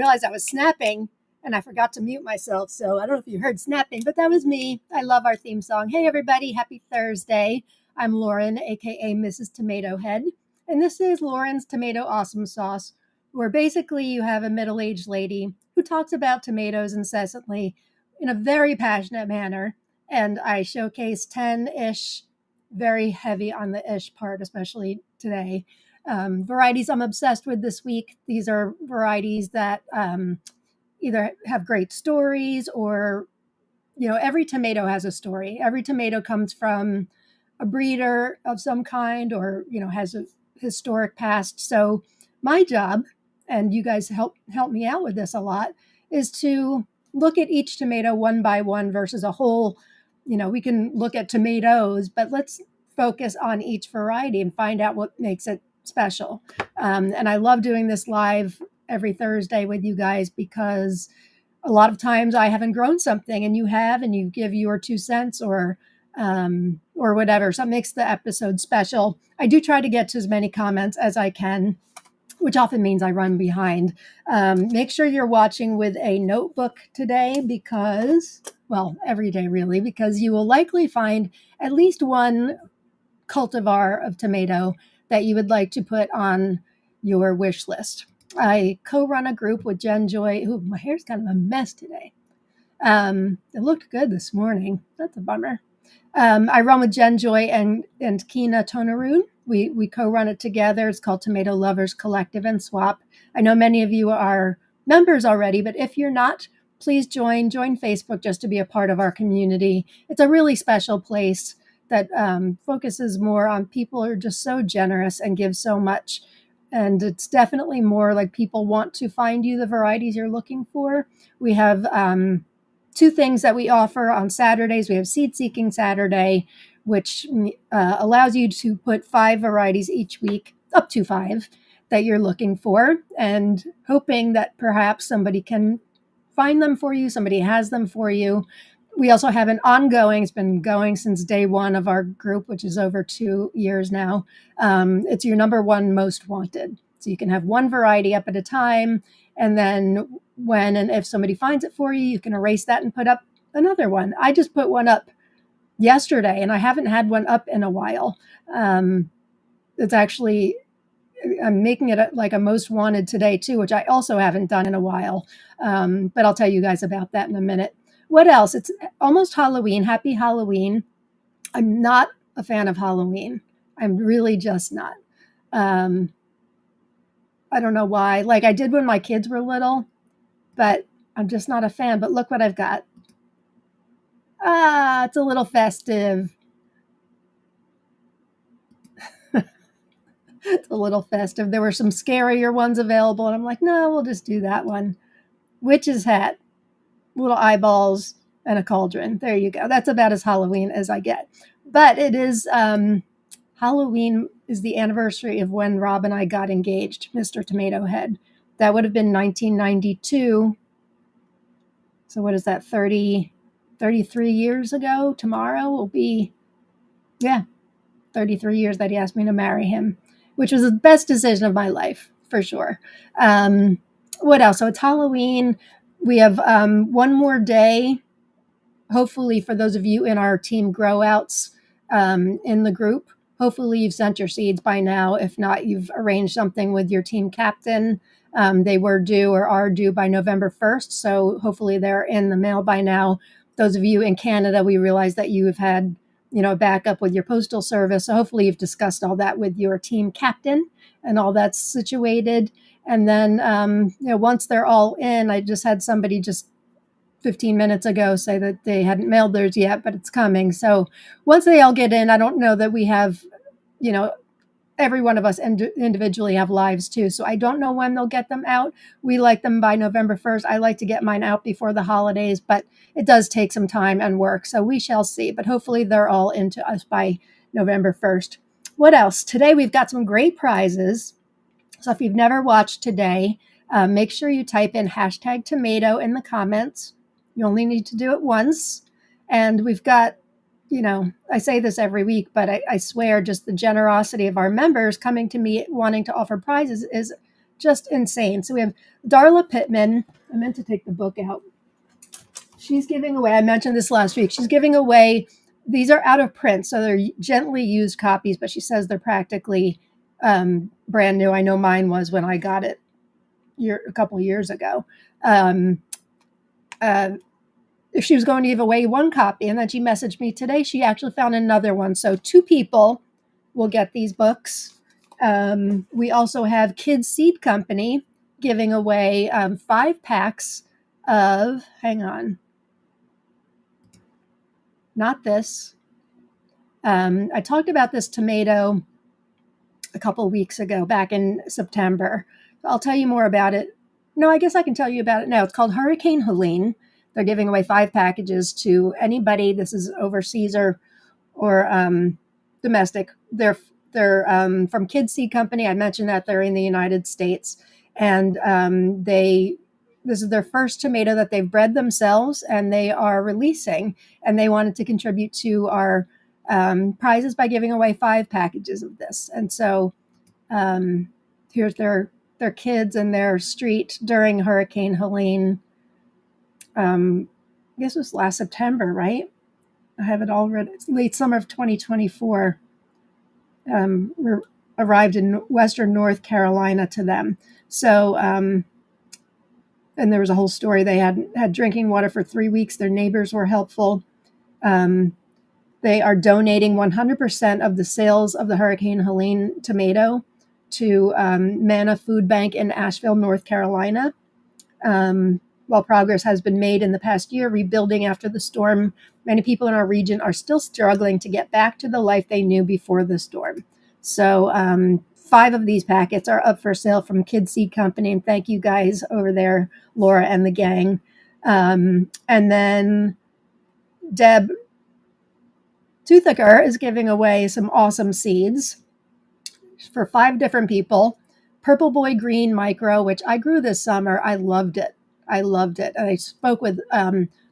realized I was snapping and I forgot to mute myself. So I don't know if you heard snapping, but that was me. I love our theme song. Hey, everybody. Happy Thursday. I'm Lauren, aka Mrs. Tomato Head. And this is Lauren's Tomato Awesome Sauce, where basically you have a middle-aged lady who talks about tomatoes incessantly in a very passionate manner. And I showcase 10-ish, very heavy on the ish part, especially today. Varieties I'm obsessed with this week. These are varieties that either have great stories or, every tomato has a story. Every tomato comes from a breeder of some kind or, has a historic past. So my job, and you guys help me out with this a lot, is to look at each tomato one by one versus a whole. We can look at tomatoes, but let's focus on each variety and find out what makes it special. And I love doing this live every Thursday with you guys because a lot of times I haven't grown something and you have, and you give your 2 cents or whatever. So it makes the episode special. I do try to get to as many comments as I can, which often means I run behind. Make sure you're watching with a notebook today because, well, every day really, because you will likely find at least one cultivar of tomato that you would like to put on your wish list. I co-run a group with Jen Joy. Ooh, my hair's kind of a mess today. It looked good this morning. That's a bummer. I run with Jen Joy and Kina Tonaroon. We co-run it together. It's called Tomato Lovers Collective and Swap. I know many of you are members already, but if you're not, please join Facebook just to be a part of our community. It's a really special place that focuses more on people who are just so generous and give so much. And it's definitely more like people want to find you the varieties you're looking for. We have 2 things that we offer on Saturdays. We have Seed Seeking Saturday, which allows you to put 5 varieties each week, up to 5, that you're looking for, and hoping that perhaps somebody can find them for you, somebody has them for you. We also have an ongoing, it's been going since day one of our group, which is over 2 years now. It's your number 1 most wanted. So you can have 1 variety up at a time, and then when and if somebody finds it for you, you can erase that and put up another one. I just put one up yesterday, and I haven't had one up in a while. It's actually, I'm making it like a most wanted today too, which I also haven't done in a while. But I'll tell you guys about that in a minute. What else? It's almost Halloween. Happy Halloween. I'm not a fan of Halloween. I'm really just not. I don't know why. Like I did when my kids were little, but I'm just not a fan. But look what I've got. It's a little festive. It's a little festive. There were some scarier ones available, and I'm like, no, we'll just do that one. Witch's hat, little eyeballs, and a cauldron. There you go. That's about as Halloween as I get. But it is, Halloween is the anniversary of when Rob and I got engaged, Mr. Tomato Head. That would have been 1992. So what is that, 33 years ago? Tomorrow will be, 33 years that he asked me to marry him, which was the best decision of my life, for sure. What else? So it's Halloween. We have 1 more day, hopefully, for those of you in our team grow outs in the group. Hopefully you've sent your seeds by now. If not, you've arranged something with your team captain. They were due or are due by November 1st. So hopefully they're in the mail by now. Those of you in Canada, we realize that you have had, backup with your postal service. So hopefully you've discussed all that with your team captain and all that's situated. And then, once they're all in, I just had somebody just 15 minutes ago say that they hadn't mailed theirs yet, but it's coming. So once they all get in, I don't know that we have, every one of us individually have lives too. So I don't know when they'll get them out. We like them by November 1st. I like to get mine out before the holidays, but it does take some time and work. So we shall see. But hopefully they're all into us by November 1st. What else? Today we've got some great prizes. So if you've never watched today, make sure you type in #tomato in the comments. You only need to do it once. And we've got, I say this every week, but I swear just the generosity of our members coming to me wanting to offer prizes is just insane. So we have Darla Pittman. I meant to take the book out. She's giving away, I mentioned this last week, she's giving away, these are out of print, so they're gently used copies, but she says they're practically brand new. I know mine was when I got it a couple years ago. If she was going to give away one copy, and then she messaged me today, she actually found another one. So 2 people will get these books. We also have Kids Seed Company giving away 5 packs of, hang on, not this. I talked about this tomato a couple of weeks ago, back in September. I'll tell you more about it. No, I guess I can tell you about it now. It's called Hurricane Helene. They're giving away 5 packages to anybody. This is overseas or domestic. They're from Kids Seed Company. I mentioned that they're in the United States, and this is their first tomato that they've bred themselves, and they are releasing. And they wanted to contribute to our prizes by giving away 5 packages of this. And so here's their kids and their street during Hurricane Helene. I guess it was last September, right? I have it all read. It's late summer of 2024. We arrived in Western North Carolina to them. So, and there was a whole story. They had drinking water for 3 weeks. Their neighbors were helpful. They are donating 100% of the sales of the Hurricane Helene tomato to Manna Food Bank in Asheville, North Carolina. While progress has been made in the past year rebuilding after the storm, many people in our region are still struggling to get back to the life they knew before the storm. So 5 of these packets are up for sale from Kids Seed Company, and thank you guys over there, Laura and the gang. And then Deb Toothaker is giving away some awesome seeds for 5 different people. Purple Boy Green Micro, which I grew this summer. I loved it. And I spoke with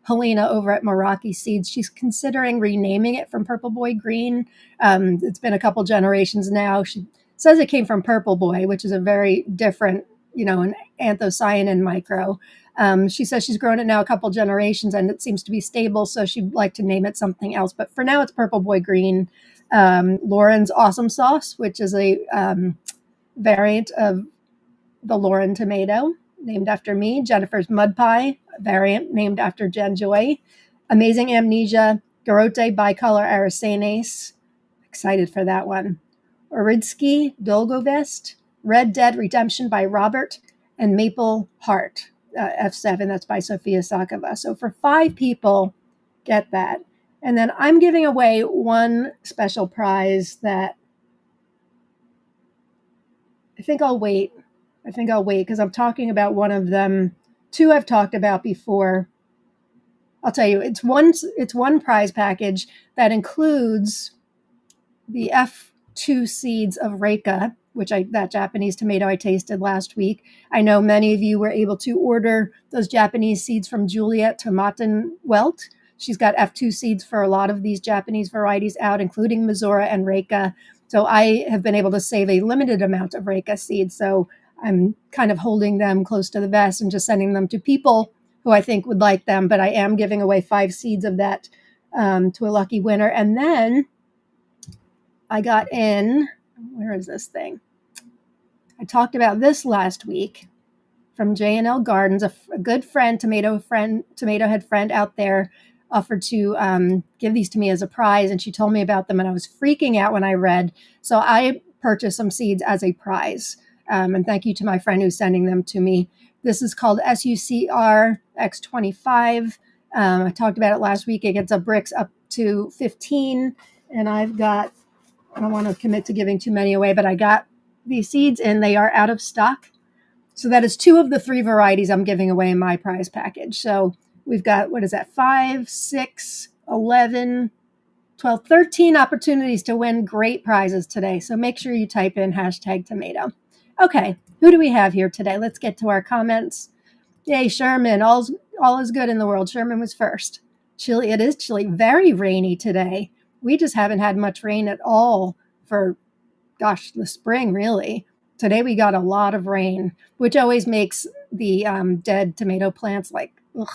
Helena over at Meraki Seeds. She's considering renaming it from Purple Boy Green. It's been a couple generations now. She says it came from Purple Boy, which is a very different, an anthocyanin micro. She says she's grown it now a couple generations and it seems to be stable, so she'd like to name it something else. But for now, it's Purple Boy Green. Lauren's Awesome Sauce, which is a variant of the Lauren tomato, named after me. Jennifer's Mud Pie, a variant named after Jen Joy. Amazing Amnesia, Garote Bicolor Aracenes. Excited for that one. Oridsky Dolgovest, Red Dead Redemption by Robert, and Maple Heart, F7. That's by Sophia Sakova. So for 5 people, get that. And then I'm giving away one special prize that I think I'll wait because I'm talking about one of them. 2 I've talked about before. I'll tell you, it's one prize package that includes the F2 seeds of Reika, that Japanese tomato I tasted last week. I know many of you were able to order those Japanese seeds from Juliet Tomatenwelt. She's got F2 seeds for a lot of these Japanese varieties out, including Missoura and Reika. So I have been able to save a limited amount of Reika seeds. So I'm kind of holding them close to the vest and just sending them to people who I think would like them. But I am giving away 5 seeds of that to a lucky winner. And then I got in, where is this thing? I talked about this last week from J&L Gardens, a good friend, tomato head friend out there, offered to give these to me as a prize, and she told me about them, and I was freaking out when I read. So I purchased some seeds as a prize, and thank you to my friend who's sending them to me. This is called SUCR X25. I talked about it last week. It gets a Brix up to 15, and I don't want to commit to giving too many away, but I got these seeds, and they are out of stock. So that is 2 of the 3 varieties I'm giving away in my prize package. So we've got, 5, 6, 11, 12, 13 opportunities to win great prizes today. So make sure you type in #tomato. Okay, who do we have here today? Let's get to our comments. Yay, Sherman. All is good in the world. Sherman was first. Chilly. It is chilly. Very rainy today. We just haven't had much rain at all for, the spring, really. today we got a lot of rain, which always makes the dead tomato plants like, ugh,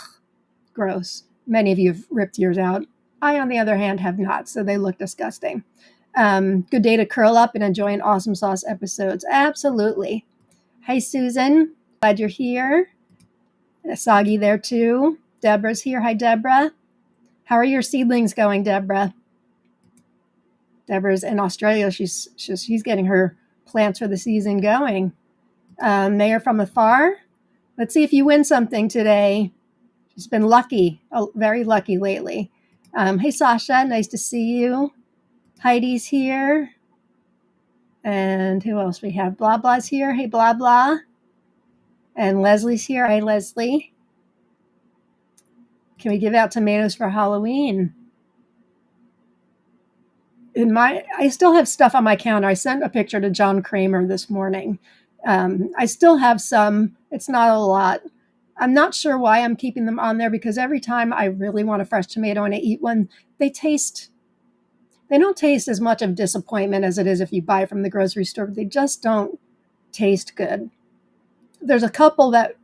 gross. Many of you have ripped yours out. I, on the other hand, have not, so they look disgusting. Good day to curl up and enjoy an awesome sauce episodes. Absolutely. Hi, Susan. Glad you're here. Soggy there too. Deborah's here. Hi, Deborah. How are your seedlings going, Deborah? Deborah's in Australia. She's getting her plants for the season going. Mayor from afar. Let's see if you win something today. She's been lucky, very lucky lately. Hey, Sasha, nice to see you. Heidi's here. And who else we have? Blah Blah's here. Hey, Blah Blah. And Leslie's here. Hi, Leslie. Can we give out tomatoes for Halloween? I still have stuff on my counter. I sent a picture to John Kramer this morning. I still have some. It's not a lot. I'm not sure why I'm keeping them on there, because every time I really want a fresh tomato and I eat one, they don't taste as much of disappointment as it is if you buy it from the grocery store. They just don't taste good. There's a couple that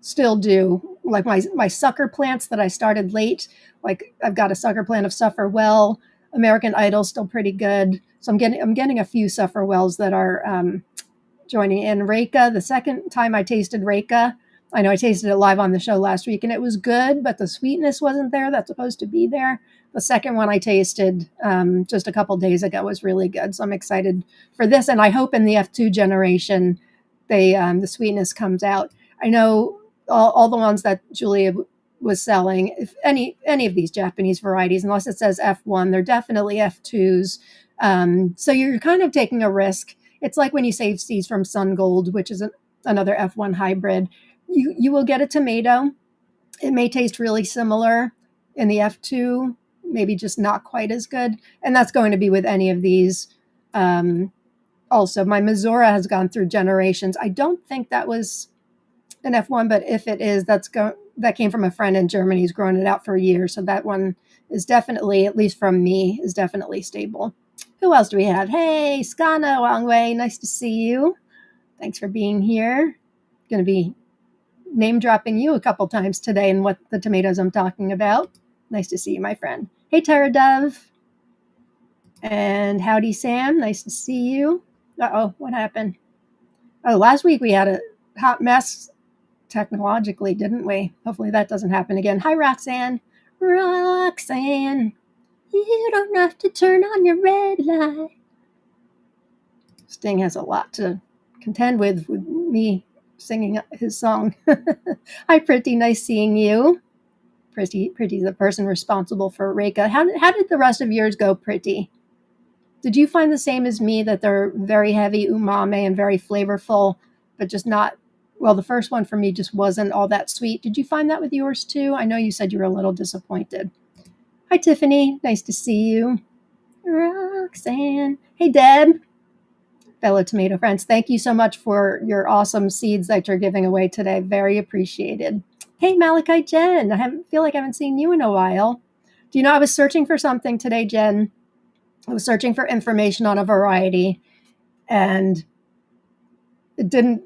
still do, like my sucker plants that I started late. Like I've got a sucker plant of Sufferwell. American Idol's still pretty good. So I'm getting a few Sufferwells that are joining in. Reka, the second time I tasted Reka, I know I tasted it live on the show last week and it was good, but the sweetness wasn't there. That's supposed to be there. The second one I tasted just a couple days ago was really good. So I'm excited for this. And I hope in the F2 generation, the sweetness comes out. I know all the ones that Julia was selling, if any of these Japanese varieties, unless it says F1, they're definitely F2s. So you're kind of taking a risk. It's like when you save seeds from Sun Gold, which is another F1 hybrid. You will get a tomato. It may taste really similar in the F2, maybe just not quite as good. And that's going to be with any of these. Also, my Missouri has gone through generations. I don't think that was an F1, but if it is, that came from a friend in Germany who's grown it out for years. So that one is definitely, at least from me, is definitely stable. Who else do we have? Hey, Skana Wangwei, nice to see you. Thanks for being here. Going to be name dropping you a couple times today and what the tomatoes I'm talking about. Nice to see you, my friend. Hey, Tara Dove. And howdy, Sam. Nice to see you. Uh-oh, what happened? Oh, last week we had a hot mess technologically, didn't we? Hopefully that doesn't happen again. Hi, Roxanne. Roxanne, you don't have to turn on your red light. Sting has a lot to contend with me singing his song. Hi, Pretty. Nice seeing you. Pretty's the person responsible for Reka. How did the rest of yours go, Pretty? Did you find the same as me, that they're very heavy umami and very flavorful, but just not, well, the first one for me just wasn't all that sweet. Did you find that with yours too? I know you said you were a little disappointed. Hi, Tiffany. Nice to see you. Roxanne. Hey, Deb. Fellow tomato friends, thank you so much for your awesome seeds that you're giving away today. Very appreciated. Hey, Malachi Jen. I feel like I haven't seen you in a while. Do you know, I was searching for something today, Jen. I was searching for information on a variety, and it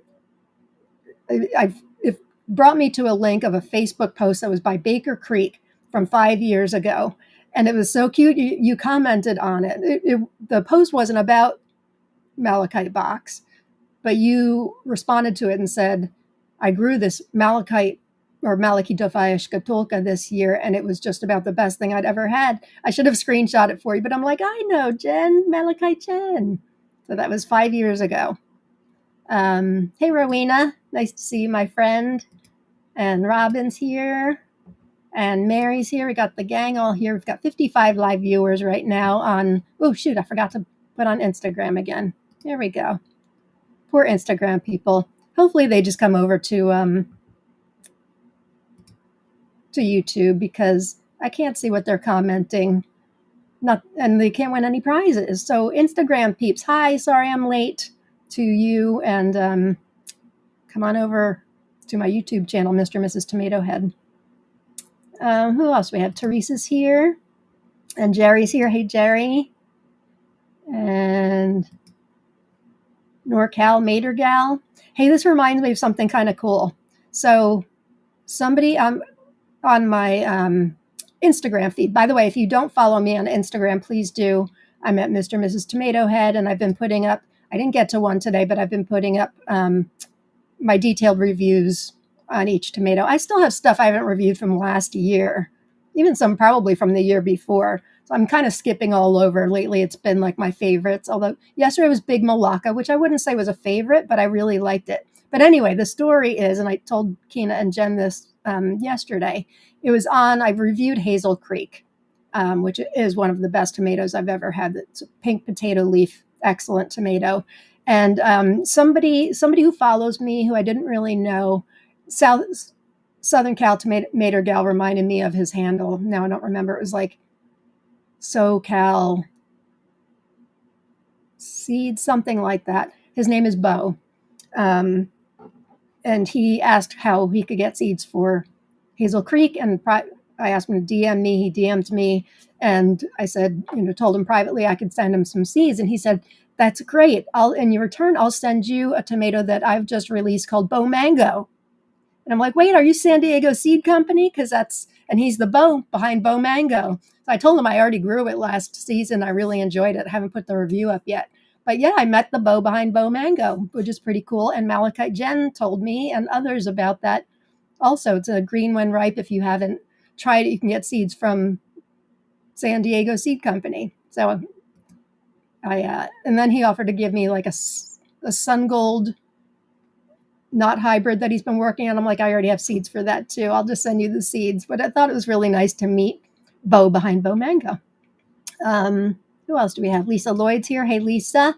brought me to a link of a Facebook post that was by Baker Creek from 5 years ago. And it was so cute. You commented on it. The post wasn't about malachite box, but you responded to it and said, I grew this malachite or Malachitophyia scatulca this year, and it was just about the best thing I'd ever had. I should have screenshot it for you, but I'm like, I know, Jen, Malachite Jen. So that was 5 years ago. Hey, Rowena. Nice to see you, my friend. And Robin's here. And Mary's here. We got the gang all here. We've got 55 live viewers right now on, oh, shoot, I forgot to put on Instagram again. There we go. Poor Instagram people. Hopefully they just come over to YouTube, because I can't see what they're commenting. And they can't win any prizes. So Instagram peeps, hi, sorry I'm late to you. And come on over to my YouTube channel, Mr. and Mrs. Tomato Head. Who else? We have Teresa's here. And Jerry's here. Hey, Jerry. And NorCal Matergal. Hey, this reminds me of something kind of cool. So somebody on my Instagram feed. By the way, if you don't follow me on Instagram, please do. I'm at Mr. and Mrs. Tomato Head, and I've been putting up, I didn't get to one today, but I've been putting up my detailed reviews on each tomato. I still have stuff I haven't reviewed from last year, even some probably from the year before. So I'm kind of skipping all over. Lately, it's been like my favorites. Although yesterday was Big Malacca, which I wouldn't say was a favorite, but I really liked it. But anyway, the story is, and I told Kina and Jen this yesterday, it was on, I've reviewed Hazel Creek, which is one of the best tomatoes I've ever had. It's a pink potato leaf, excellent tomato. And somebody who follows me, who I didn't really know, Southern Cal Tomato Gal reminded me of his handle. Now I don't remember. It was like SoCal Seed, something like that. His name is Bo. And he asked how he could get seeds for Hazel Creek. And I asked him to DM me. He DM'd me. And I said, told him privately I could send him some seeds. And he said, that's great. In your return, I'll send you a tomato that I've just released called Bo Mango. And I'm like, wait, are you San Diego Seed Company? And he's the Bo behind Bo Mango. So I told him I already grew it last season. I really enjoyed it. I haven't put the review up yet. But yeah, I met the Bo behind Bo Mango, which is pretty cool. And Malachite Jen told me and others about that. Also, it's a green when ripe. If you haven't tried it, you can get seeds from San Diego Seed Company. So and then he offered to give me like a Sun Gold, not hybrid, that he's been working on. I'm like, I already have seeds for that too. I'll just send you the seeds. But I thought it was really nice to meet Bo behind Bo Mango. Who else do we have? Lisa Lloyd's here. Hey, Lisa.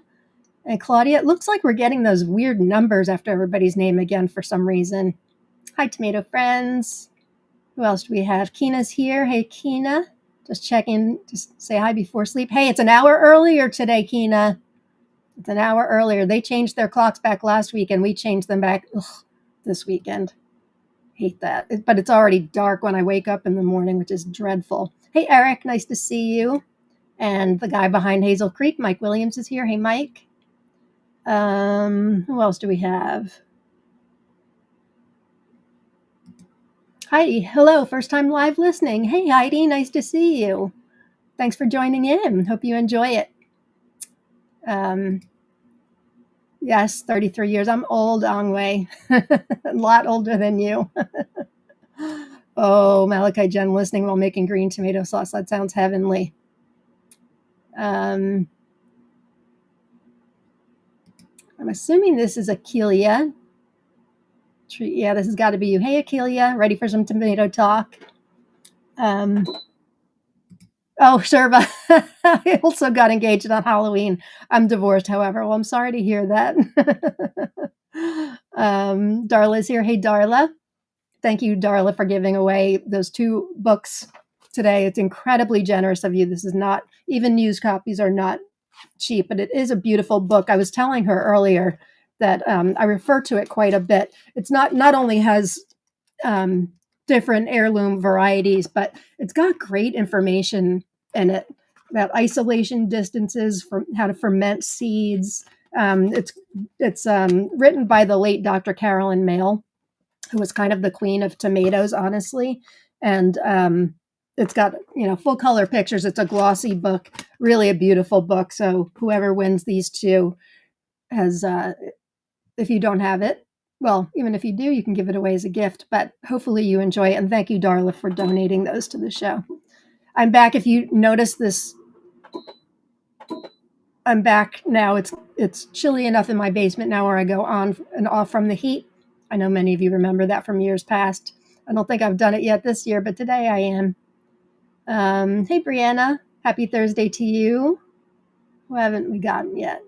And Claudia. It looks like we're getting those weird numbers after everybody's name again for some reason. Hi, tomato friends. Who else do we have? Kina's here. Hey, Kina. Just checking, just say hi before sleep. Hey, it's an hour earlier today, Kina. It's an hour earlier. They changed their clocks back last week, and we changed them back this weekend. Hate that. But it's already dark when I wake up in the morning, which is dreadful. Hey, Eric. Nice to see you. And the guy behind Hazel Creek, Mike Williams, is here. Hey, Mike. Who else do we have? Heidi, hello, first time live listening. Hey, Heidi, nice to see you. Thanks for joining in. Hope you enjoy it. Yes, 33 years. I'm old, Angwei. A lot older than you. Oh, Malachi Jen listening while making green tomato sauce. That sounds heavenly. I'm assuming this is Akelia. Yeah, this has got to be you. Hey, Akelia, ready for some tomato talk? Oh, Sherba. I also got engaged on Halloween. I'm divorced, however. Well, I'm sorry to hear that. Darla's here. Hey, Darla. Thank you, Darla, for giving away those 2 books today. It's incredibly generous of you. This is not, even used copies are not cheap, but it is a beautiful book. I was telling her earlier that I refer to it quite a bit. It's not only has different heirloom varieties, but it's got great information in it about isolation distances, from how to ferment seeds. It's written by the late Dr. Carolyn Mayle, who was kind of the queen of tomatoes, honestly. And it's got, full color pictures. It's a glossy book, really a beautiful book. So whoever wins these 2 has, if you don't have it, well, even if you do, you can give it away as a gift, but hopefully you enjoy it. And thank you, Darla, for donating those to the show. I'm back. If you notice this, I'm back now. It's chilly enough in my basement now where I go on and off from the heat. I know many of you remember that from years past. I don't think I've done it yet this year, but today I am. Hey, Brianna. Happy Thursday to you. Who haven't we gotten yet?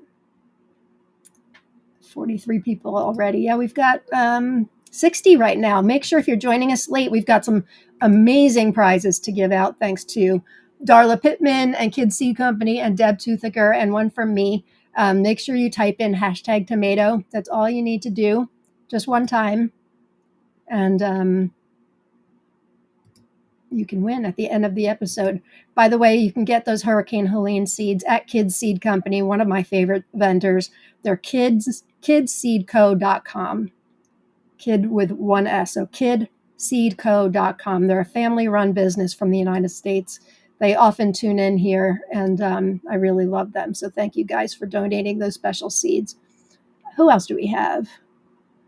43 people already. Yeah, we've got 60 right now. Make sure if you're joining us late, we've got some amazing prizes to give out thanks to Darla Pittman and Kids Seed Company and Deb Toothaker, and one from me. Make sure you type in #tomato. That's all you need to do, just one time. And you can win at the end of the episode. By the way, you can get those Hurricane Helene seeds at Kids Seed Company, one of my favorite vendors. They're kidseedco.com. Kid with one S, so kidseedco.com. They're a family-run business from the United States. They often tune in here, and I really love them. So thank you guys for donating those special seeds. Who else do we have?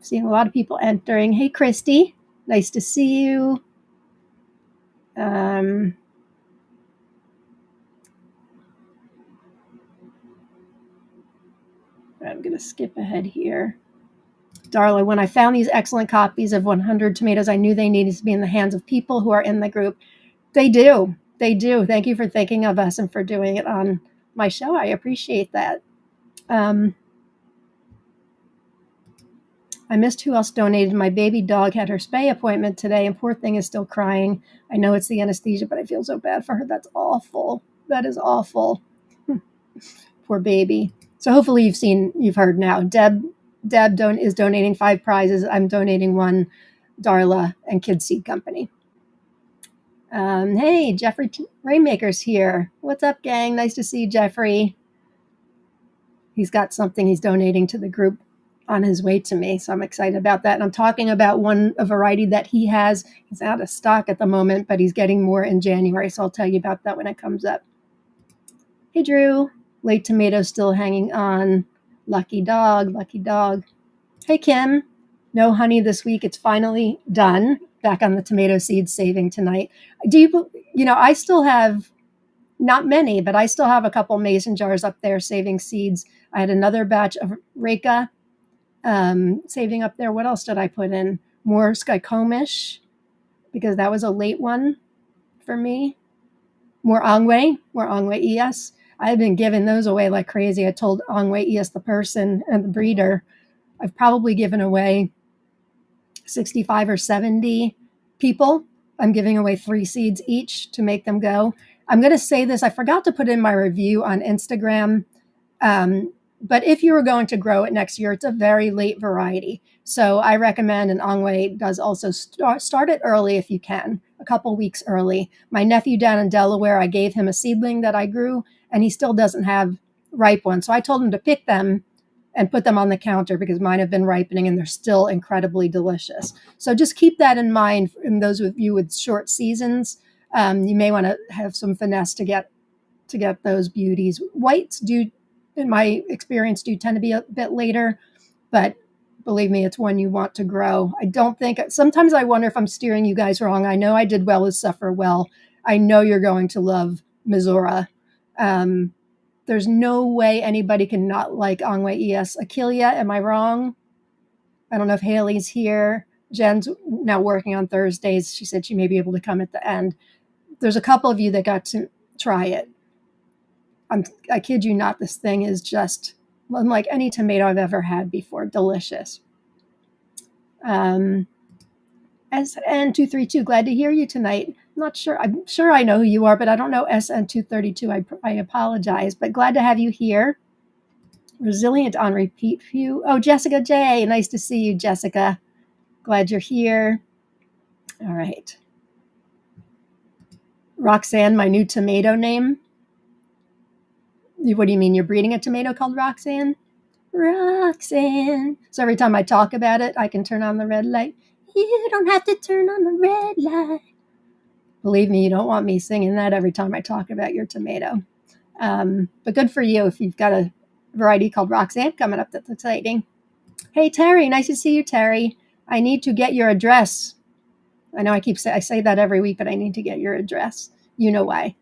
Seeing a lot of people entering. Hey, Christy. Nice to see you. I'm going to skip ahead here. Darla, when I found these excellent copies of 100 Tomatoes, I knew they needed to be in the hands of people who are in the group. They do. They do. Thank you for thinking of us and for doing it on my show. I appreciate that. I missed who else donated. My baby dog had her spay appointment today, and poor thing is still crying. I know it's the anesthesia, but I feel so bad for her. That's awful. That is awful. Poor baby. So hopefully you've heard now. Deb is donating 5 prizes. I'm donating 1. Darla and Kids Seed Company. Hey, Jeffrey Rainmaker's here. What's up, gang? Nice to see you, Jeffrey. He's got something he's donating to the group on his way to me, so I'm excited about that. And I'm talking about a variety that he has. He's out of stock at the moment, but he's getting more in January, so I'll tell you about that when it comes up. Hey, Drew. Late tomato still hanging on. Lucky dog, lucky dog. Hey, Kim. No honey this week. It's finally done. Back on the tomato seed saving tonight. I still have, not many, but I still have a couple mason jars up there saving seeds. I had another batch of Reka saving up there. What else did I put in? More Skycomish, because that was a late one for me. More Angwe ES. I've been giving those away like crazy. I told Angwe ES, the person and the breeder, I've probably given away 65 or 70 people. I'm giving away 3 seeds each to make them go. I'm going to say this. I forgot to put in my review on Instagram. But if you were going to grow it next year, it's a very late variety. So I recommend, and Angwe does also, start it early if you can, a couple weeks early. My nephew down in Delaware, I gave him a seedling that I grew, and he still doesn't have ripe ones. So I told him to pick them and put them on the counter because mine have been ripening and they're still incredibly delicious. So just keep that in mind. And those of you with short seasons, you may want to have some finesse to get those beauties. Whites do, in my experience, do tend to be a bit later, but believe me, it's one you want to grow. Sometimes I wonder if I'm steering you guys wrong. I know I did well with Suffer Well. I know you're going to love Missoura. There's no way anybody can not like Angwe ES. Achillia, am I wrong? I don't know if Haley's here. Jen's now working on Thursdays. She said she may be able to come at the end. There's a couple of you that got to try it. I kid you not, this thing is just unlike any tomato I've ever had before. Delicious. SN232, glad to hear you tonight. I'm sure I know who you are, but I don't know SN232. I apologize, but glad to have you here. Resilient on repeat view. Oh, Jessica J. Nice to see you, Jessica. Glad you're here. All right. Roxanne, my new tomato name. What do you mean? You're breeding a tomato called Roxanne? Roxanne. So every time I talk about it, I can turn on the red light. You don't have to turn on the red light. Believe me, you don't want me singing that every time I talk about your tomato. But good for you if you've got a variety called Roxanne coming up. That's exciting. Hey, Terry. Nice to see you, Terry. I need to get your address. I know I say that every week, but I need to get your address. You know why.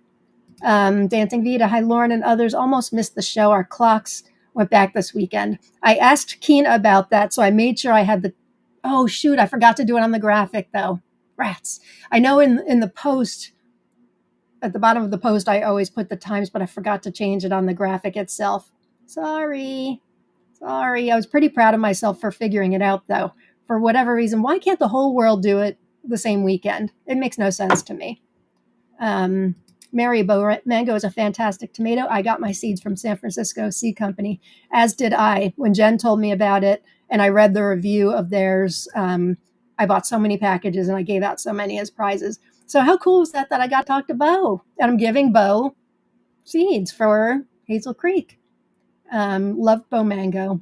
Dancing Vita, hi, Lauren and others. Almost missed the show. Our clocks went back this weekend. I asked Keena about that, so I made sure I had oh, shoot, I forgot to do it on the graphic, though. Rats. I know in the post, at the bottom of the post, I always put the times, but I forgot to change it on the graphic itself. Sorry. I was pretty proud of myself for figuring it out, though. For whatever reason, why can't the whole world do it the same weekend? It makes no sense to me. Mary Mango is a fantastic tomato. I got my seeds from San Francisco Seed Company, as did I. When Jen told me about it and I read the review of theirs, I bought so many packages and I gave out so many as prizes. So how cool is that I got to talk to Bo? And I'm giving Bo seeds for Hazel Creek. Love Bo Mango.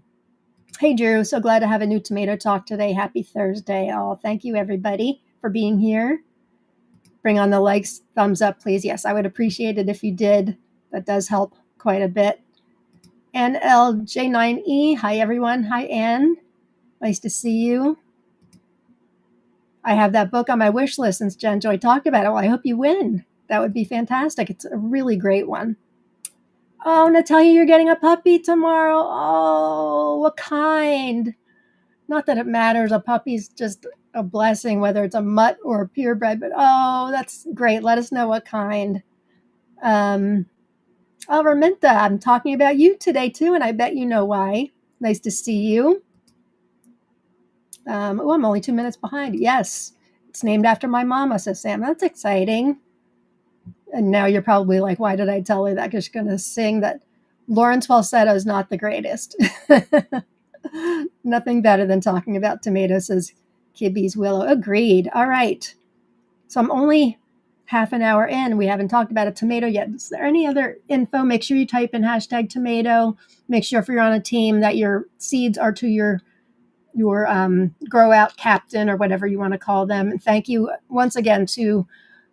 Hey, Drew. So glad to have a new tomato talk today. Happy Thursday. Oh, thank you, everybody, for being here. Bring on the likes, thumbs up, please. Yes, I would appreciate it if you did. That does help quite a bit. NLJ9E. Hi, everyone. Hi, Anne. Nice to see you. I have that book on my wish list since Jen Joy talked about it. Well, I hope you win. That would be fantastic. It's a really great one. Oh, Natalia, you're getting a puppy tomorrow. Oh, what kind? Not that it matters. A puppy's just a blessing, whether it's a mutt or a purebred, but oh, that's great. Let us know what kind. Raminta, I'm talking about you today too, and I bet you know why. Nice to see you. I'm only 2 minutes behind. Yes, it's named after my mama, says Sam. That's exciting. And now you're probably like, why did I tell her that? Because she's going to sing that Lauren's falsetto is not the greatest. Nothing better than talking about tomatoes, says Kibby's Willow. Agreed. All right. So I'm only half an hour in. We haven't talked about a tomato yet. Is there any other info? Make sure you type in hashtag tomato. Make sure if you're on a team that your seeds are to your grow out captain or whatever you want to call them. And thank you once again to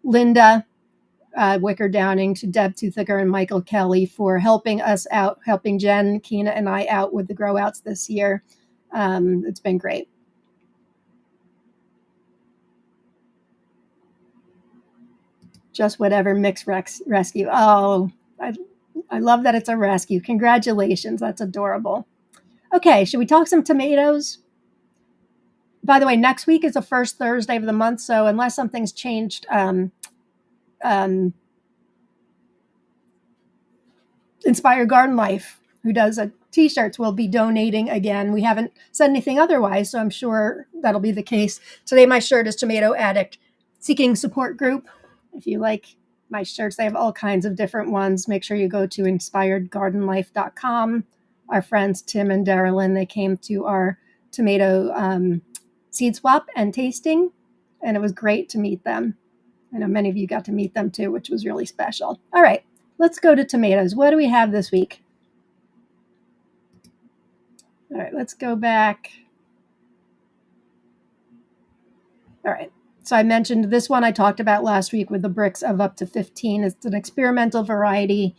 Linda Wicker Downing, to Deb Toothaker and Michael Kelly for helping us out, helping Jen, Keena, and I out with the grow outs this year. It's been great. Just whatever mix rescue. Oh, I love that it's a rescue. Congratulations. That's adorable. Okay, should we talk some tomatoes? By the way, next week is the first Thursday of the month, so unless something's changed, Inspired Garden Life, who does t-shirts, will be donating again. We haven't said anything otherwise, so I'm sure that'll be the case. Today, my shirt is Tomato Addict Seeking Support Group. If you like my shirts, they have all kinds of different ones. Make sure you go to inspiredgardenlife.com. Our friends Tim and Darylyn, they came to our tomato seed swap and tasting, and it was great to meet them. I know many of you got to meet them too, which was really special. All right, let's go to tomatoes. What do we have this week? All right, let's go back. All right, so I mentioned this one I talked about last week with the bricks of up to 15. It's an experimental variety.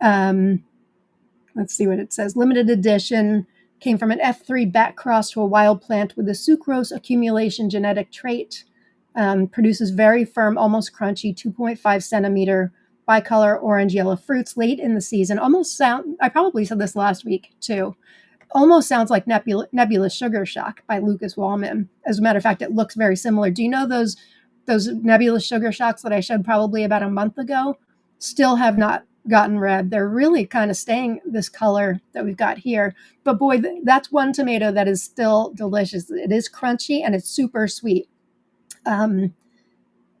Let's see what it says. Limited edition, came from an F3 back cross to a wild plant with a sucrose accumulation genetic trait. Produces very firm, almost crunchy, 2.5 centimeter bicolor orange-yellow fruits late in the season. I probably said this last week too. Almost sounds like Nebula Sugar Shock by Lucas Wallman. As a matter of fact, it looks very similar. Do you know those Nebula Sugar Shocks that I showed probably about a month ago? Still have not gotten red. They're really kind of staying this color that we've got here. But boy, that's one tomato that is still delicious. It is crunchy and it's super sweet.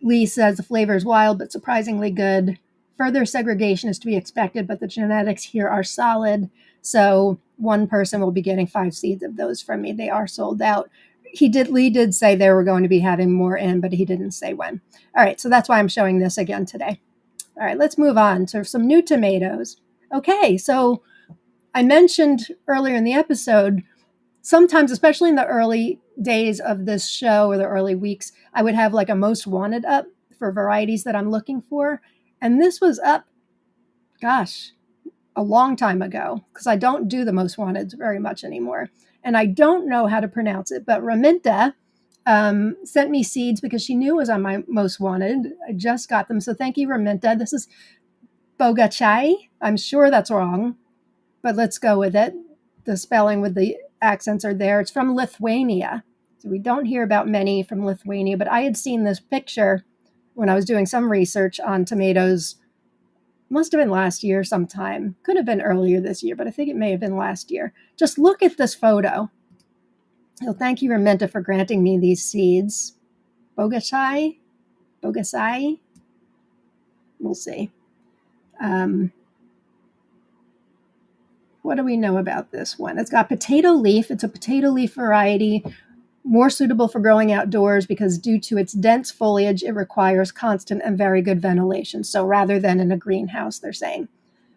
Lee says the flavor is wild but surprisingly good. Further segregation is to be expected, but the genetics here are solid. So one person will be getting 5 seeds of those from me. They are sold out. Lee did say they were going to be having more in, but he didn't say when. All right, so that's why I'm showing this again today. All right, let's move on to some new tomatoes. Okay, so I mentioned earlier in the episode, sometimes, especially in the early days of this show or the early weeks, I would have like a most wanted up for varieties that I'm looking for. And this was up, gosh, a long time ago, because I don't do the most wanted very much anymore. And I don't know how to pronounce it, but Raminta sent me seeds because she knew it was on my most wanted. I just got them. So thank you, Raminta. This is Bogachai. I'm sure that's wrong, but let's go with it. The spelling with the accents are there. It's from Lithuania. So we don't hear about many from Lithuania, but I had seen this picture when I was doing some research on tomatoes. Must have been last year sometime. Could have been earlier this year, but I think it may have been last year. Just look at this photo. So thank you, Raminta, for granting me these seeds. Bogasai? We'll see. What do we know about this one? It's got potato leaf. It's a potato leaf variety. more suitable for growing outdoors because due to its dense foliage, it requires constant and very good ventilation. So rather than in a greenhouse, they're saying.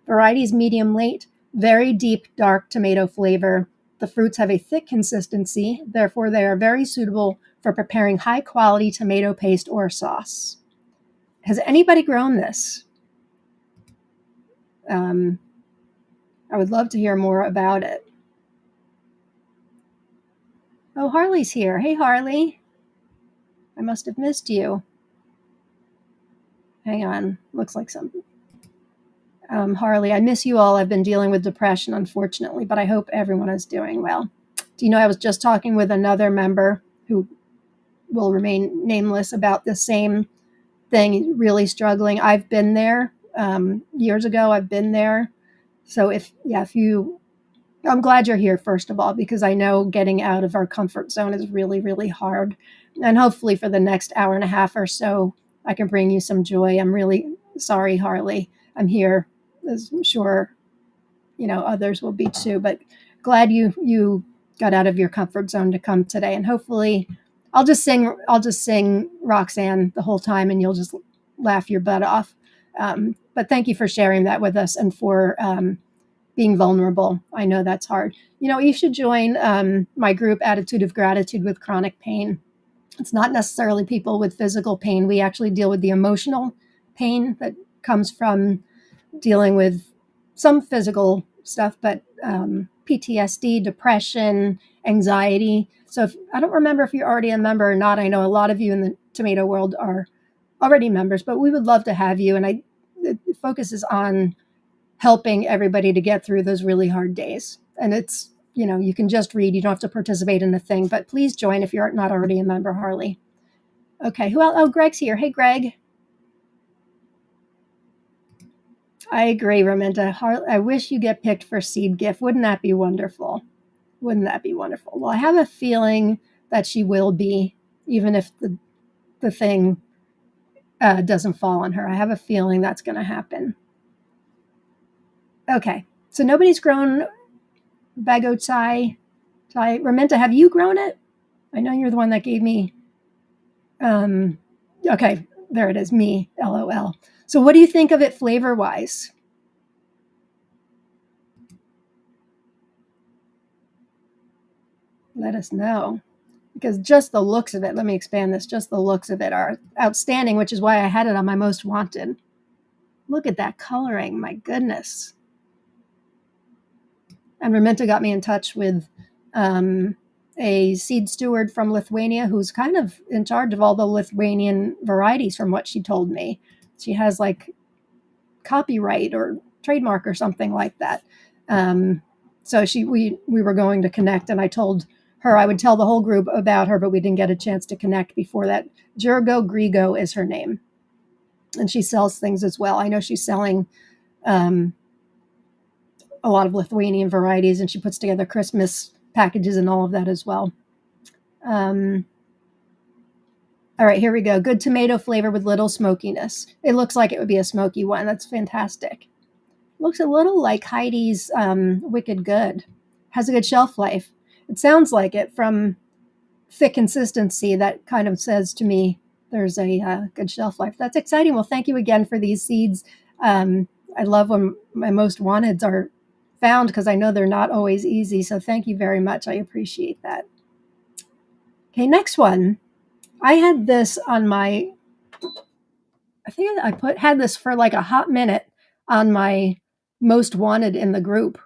Varieties medium late, very deep, dark tomato flavor. The fruits have a thick consistency, therefore they are very suitable for preparing high quality tomato paste or sauce. Has anybody grown this? I would love to hear more about it. Oh, Harley's here. Hey, Harley. I must have missed you. Hang on. Looks like something. Harley, I miss you all. I've been dealing with depression, unfortunately, but I hope everyone is doing well. Do you know, I was just talking with another member who will remain nameless about the same thing, really struggling. I've been there years ago. I've been there. So if you, I'm glad you're here, first of all, because I know getting out of our comfort zone is really, really hard. And hopefully for the next hour and a half or so, I can bring you some joy. I'm really sorry, Harley. I'm here, as I'm sure, others will be too, but glad you got out of your comfort zone to come today. And hopefully I'll just sing Roxanne the whole time and you'll just laugh your butt off. But thank you for sharing that with us and for being vulnerable. I know that's hard. You should join my group, Attitude of Gratitude with Chronic Pain. It's not necessarily people with physical pain. We actually deal with the emotional pain that comes from dealing with some physical stuff, but PTSD, depression, anxiety. So I don't remember if you're already a member or not. I know a lot of you in the tomato world are already members, but we would love to have you. And it focuses on helping everybody to get through those really hard days. And it's, you can just read, you don't have to participate in a thing, but please join if you're not already a member, Harley. Okay, who else? Oh, Greg's here. Hey, Greg. I agree, Raminta. I wish you get picked for seed gift. Wouldn't that be wonderful? Wouldn't that be wonderful? Well, I have a feeling that she will be, even if the thing doesn't fall on her. I have a feeling that's going to happen. Okay, so nobody's grown Bagotsai. Raminta, have you grown it? I know you're the one that gave me. Okay, there it is. Me, LOL. So what do you think of it flavor-wise? Let us know. Because just the looks of it, let me expand this, just the looks of it are outstanding, which is why I had it on my most wanted. Look at that coloring, my goodness. And Raminta got me in touch with a seed steward from Lithuania who's kind of in charge of all the Lithuanian varieties from what she told me. She has like copyright or trademark or something like that. So we were going to connect, and I told her I would tell the whole group about her, but we didn't get a chance to connect before that. Jurgo Grigo is her name, and she sells things as well. I know she's selling a lot of Lithuanian varieties, and she puts together Christmas packages and all of that as well. All right, here we go. Good tomato flavor with little smokiness. It looks like it would be a smoky one. That's fantastic. Looks a little like Heidi's Wicked Good. Has a good shelf life. It sounds like it from thick consistency. That kind of says to me there's a good shelf life. That's exciting. Well, thank you again for these seeds. I love when my most wanteds are found because I know they're not always easy. So thank you very much. I appreciate that. Okay, next one. I had this on my, I think I had this for like a hot minute on my most wanted in the group,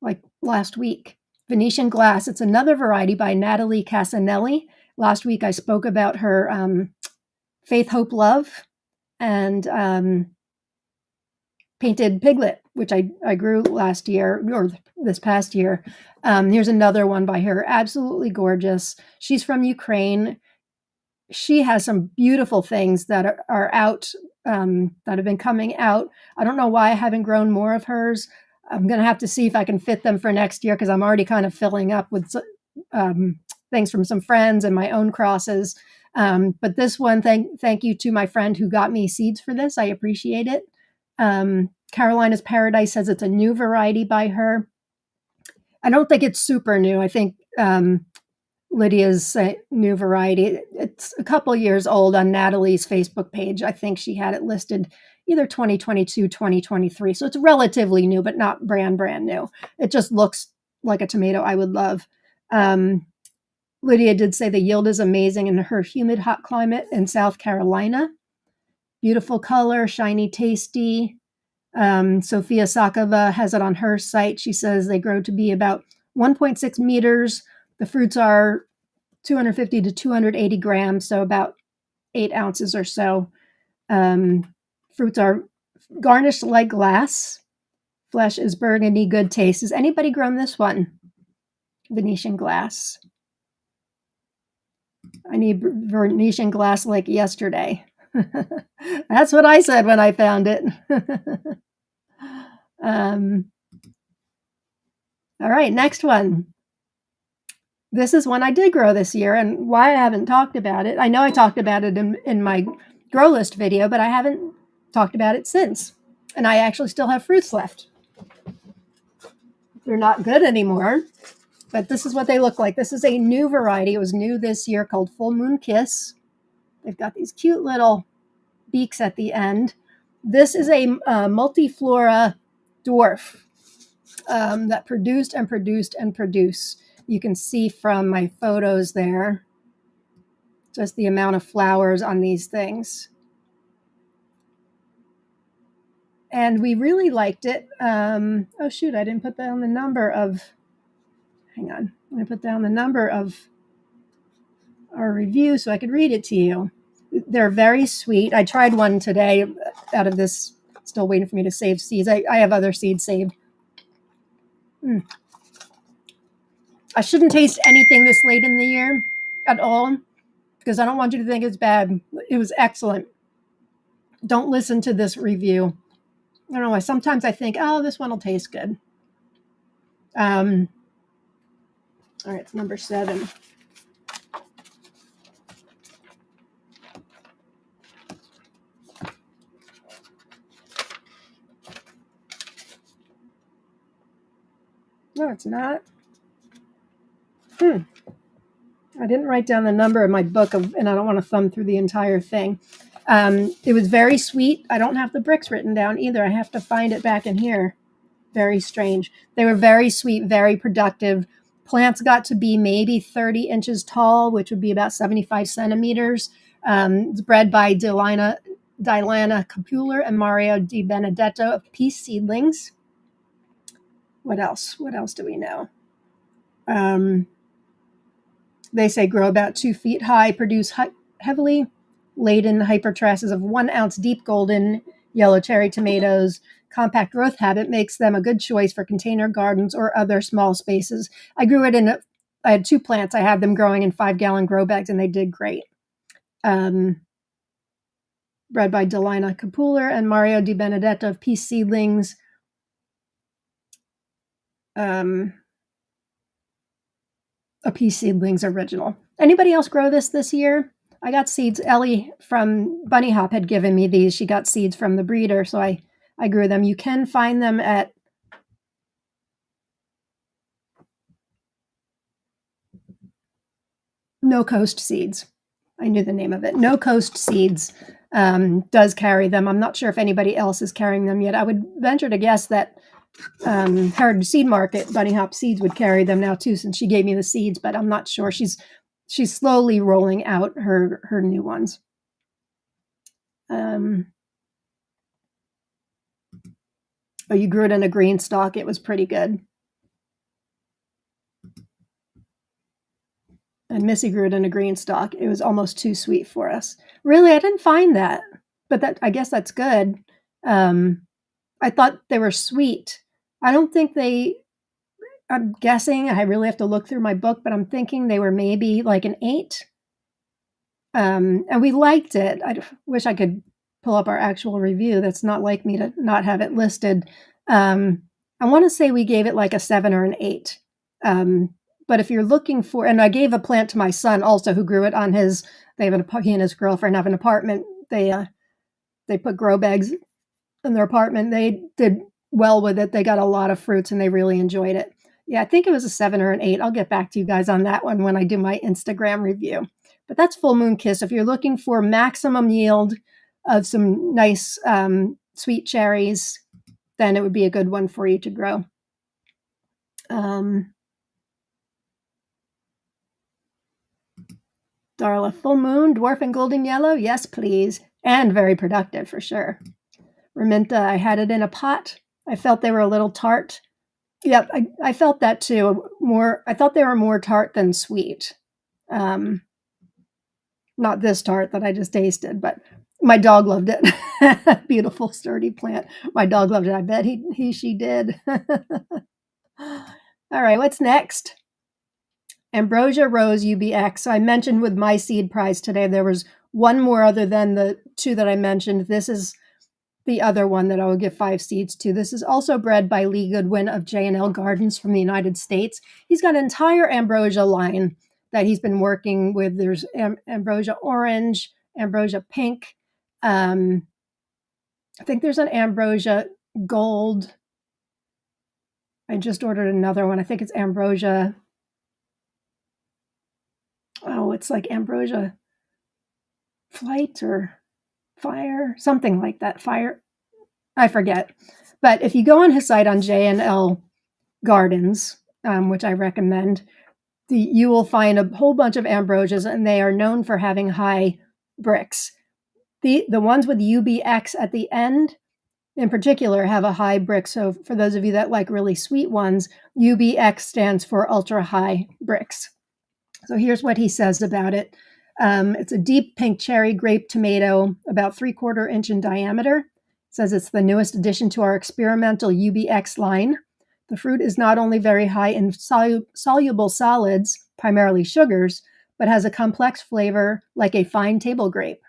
like last week. Venetian Glass. It's another variety by Natalie Casanelli. Last week I spoke about her Faith, Hope, Love, and Painted Piglet, which I grew last year or this past year. Here's another one by her. Absolutely gorgeous. She's from Ukraine. She has some beautiful things that are out, that have been coming out. I don't know why I haven't grown more of hers. I'm going to have to see if I can fit them for next year because I'm already kind of filling up with things from some friends and my own crosses. But this one, thank you to my friend who got me seeds for this. I appreciate it. Carolina's Paradise says it's a new variety by her. I don't think it's super new. I think Lydia's new variety. It's a couple years old on Natalie's Facebook page. I think she had it listed either 2022, 2023. So it's relatively new, but not brand new. It just looks like a tomato I would love. Lydia did say the yield is amazing in her humid, hot climate in South Carolina. Beautiful color, shiny, tasty. Sophia Sakova has it on her site. She says they grow to be about 1.6 meters. The fruits are 250 to 280 grams, so about 8 ounces or so. Fruits are garnished like glass. Flesh is burgundy, good taste. Has anybody grown this one? Venetian glass. I need Venetian glass like yesterday. That's what I said when I found it. All right, next one. This is one I did grow this year, and why I haven't talked about it. I know I talked about it in my grow list video, but I haven't talked about it since. And I actually still have fruits left. They're not good anymore, but this is what they look like. This is a new variety. It was new this year called Full Moon Kiss. They've got these cute little beaks at the end. This is a multiflora dwarf that produced and produced and produced. You can see from my photos there just the amount of flowers on these things. And we really liked it. Oh, shoot, I didn't put down the number of, hang on. I'm going to put down the number of our review so I could read it to you. They're very sweet. I tried one today out of this, still waiting for me to save seeds. I have other seeds saved. I shouldn't taste anything this late in the year at all because I don't want you to think it's bad. It was excellent. Don't listen to this review. I don't know why. Sometimes I think, oh, this one will taste good. All right, it's number 7. No, it's not. I didn't write down the number in my book, and I don't want to thumb through the entire thing. It was very sweet. I don't have the bricks written down either. I have to find it back in here. Very strange. They were very sweet, very productive. Plants got to be maybe 30 inches tall, which would be about 75 centimeters. It's bred by Diana Capuler and Mario Di Benedetto of Peace Seedlings. What else? What else do we know? They say grow about 2 feet high, produce heavily laden hypertrasses of 1 ounce deep golden yellow cherry tomatoes. Compact growth habit makes them a good choice for container gardens or other small spaces. I grew it I had 2 plants. I had them growing in 5-gallon grow bags, and they did great. Bred by Delina Capuler and Mario Di Benedetto of Peace Seedlings. A Peace Seedlings original. Anybody else grow this year? I got seeds. Ellie from Bunny Hop had given me these. She got seeds from the breeder, so I grew them. You can find them at No Coast Seeds. I knew the name of it. No Coast Seeds does carry them. I'm not sure if anybody else is carrying them yet. I would venture to guess that Heritage Seed Market, Bunny Hop Seeds, would carry them now too, since she gave me the seeds, but I'm not sure. She's slowly rolling out her new ones. Oh, you grew it in a green stalk. It was pretty good. And Missy grew it in a green stalk. It was almost too sweet for us. Really, I didn't find that, but I guess that's good. I thought they were sweet. I don't think I'm guessing, I really have to look through my book, but I'm thinking they were maybe like an 8. And we liked it. I wish I could pull up our actual review. That's not like me to not have it listed. I want to say we gave it like a 7 or an 8. But if you're looking for, and I gave a plant to my son also who grew it on he and his girlfriend have an apartment. They put grow bags in their apartment. They did well with it. They got a lot of fruits and they really enjoyed it. Yeah, I think it was a 7 or an 8. I'll get back to you guys on that one when I do my Instagram review. But that's Full Moon Kiss. If you're looking for maximum yield of some nice sweet cherries, then it would be a good one for you to grow. Darla, Full Moon, Dwarf and Golden Yellow? Yes, please. And very productive for sure. Raminta, I had it in a pot. I felt they were a little tart. Yep, I felt that too. I thought they were more tart than sweet. Not this tart that I just tasted, but my dog loved it. Beautiful, sturdy plant. My dog loved it. I bet she did. All right, what's next? Ambrosia Rose UBX. So I mentioned with my seed prize today, there was one more other than the two that I mentioned. This is the other one that I will give 5 seeds to. This is also bred by Lee Goodwin of J&L Gardens from the United States. He's got an entire ambrosia line that he's been working with. There's ambrosia orange, ambrosia pink. I think there's an ambrosia gold. I just ordered another one. I think it's ambrosia. Oh, it's like ambrosia flight or fire, something like that. Fire, I forget. But if you go on his site on J&L Gardens, which I recommend, you will find a whole bunch of ambrosias, and they are known for having high bricks. The ones with UBX at the end, in particular, have a high brick. So for those of you that like really sweet ones, UBX stands for ultra high bricks. So here's what he says about it. It's a deep pink cherry grape tomato, about 3/4 inch in diameter. It says it's the newest addition to our experimental UBX line. The fruit is not only very high in soluble solids, primarily sugars, but has a complex flavor like a fine table grape.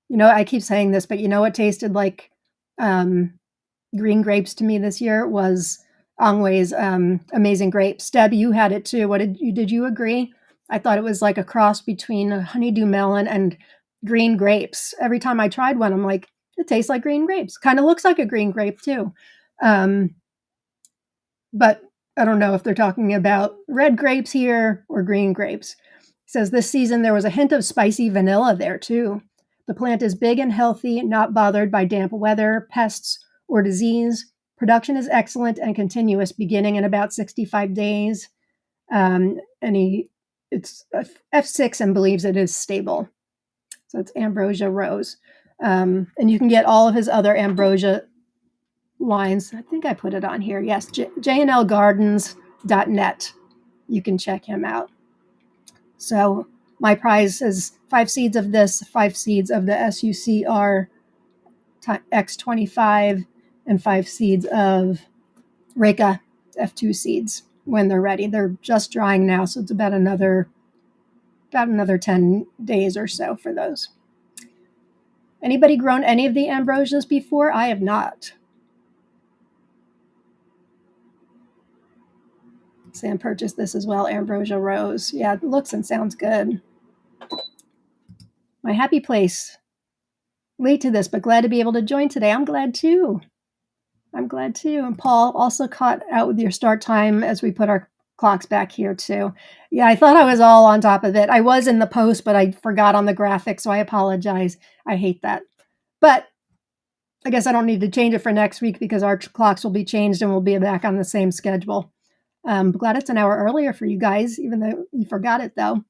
You know, I keep saying this, but you know what tasted like green grapes to me this year was Angwei's Amazing Grapes. Deb, you had it too. Did you agree? I thought it was like a cross between a honeydew melon and green grapes. Every time I tried one, I'm like, it tastes like green grapes. Kind of looks like a green grape too. But I don't know if they're talking about red grapes here or green grapes. It says this season there was a hint of spicy vanilla there too. The plant is big and healthy, not bothered by damp weather, pests, or disease. Production is excellent and continuous, beginning in about 65 days. It's F6 and believes it is stable. So it's Ambrosia Rose. And you can get all of his other ambrosia lines. I think I put it on here. Yes, jnlgardens.net. You can check him out. So my prize is 5 seeds of this, 5 seeds of the SUCR X25, and 5 seeds of Reka F2 seeds when they're ready. They're just drying now, so it's about another 10 days or so for those. Anybody grown any of the ambrosias before? I have not. Sam purchased this as well, Ambrosia Rose. Yeah, it looks and sounds good. My happy place. Late to this, but glad to be able to join today. I'm glad too. And Paul, also caught out with your start time as we put our clocks back here too. Yeah, I thought I was all on top of it. I was in the post, but I forgot on the graphic, so I apologize. I hate that. But I guess I don't need to change it for next week because our clocks will be changed and we'll be back on the same schedule. Glad it's an hour earlier for you guys, even though you forgot it though.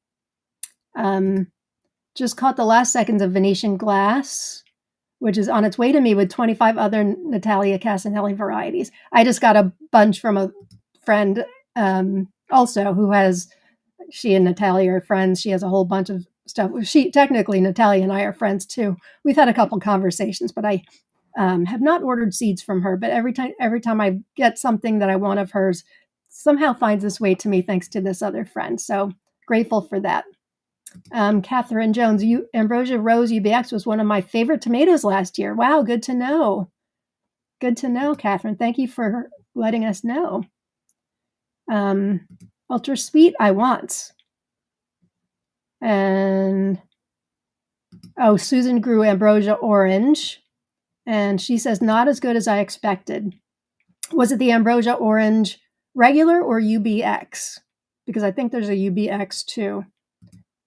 Just caught the last seconds of Venetian Glass, which is on its way to me with 25 other Natalia Casanelli varieties. I just got a bunch from a friend also who she and Natalia are friends. She has a whole bunch of stuff. Technically, Natalia and I are friends too. We've had a couple conversations, but I have not ordered seeds from her. But every time I get something that I want of hers, somehow finds its way to me thanks to this other friend. So grateful for that. Catherine Jones, Ambrosia Rose UBX was one of my favorite tomatoes last year. Wow, good to know. Good to know, Catherine. Thank you for letting us know. Ultra Sweet, I want. And, Susan grew Ambrosia Orange. And she says, not as good as I expected. Was it the Ambrosia Orange Regular or UBX? Because I think there's a UBX too.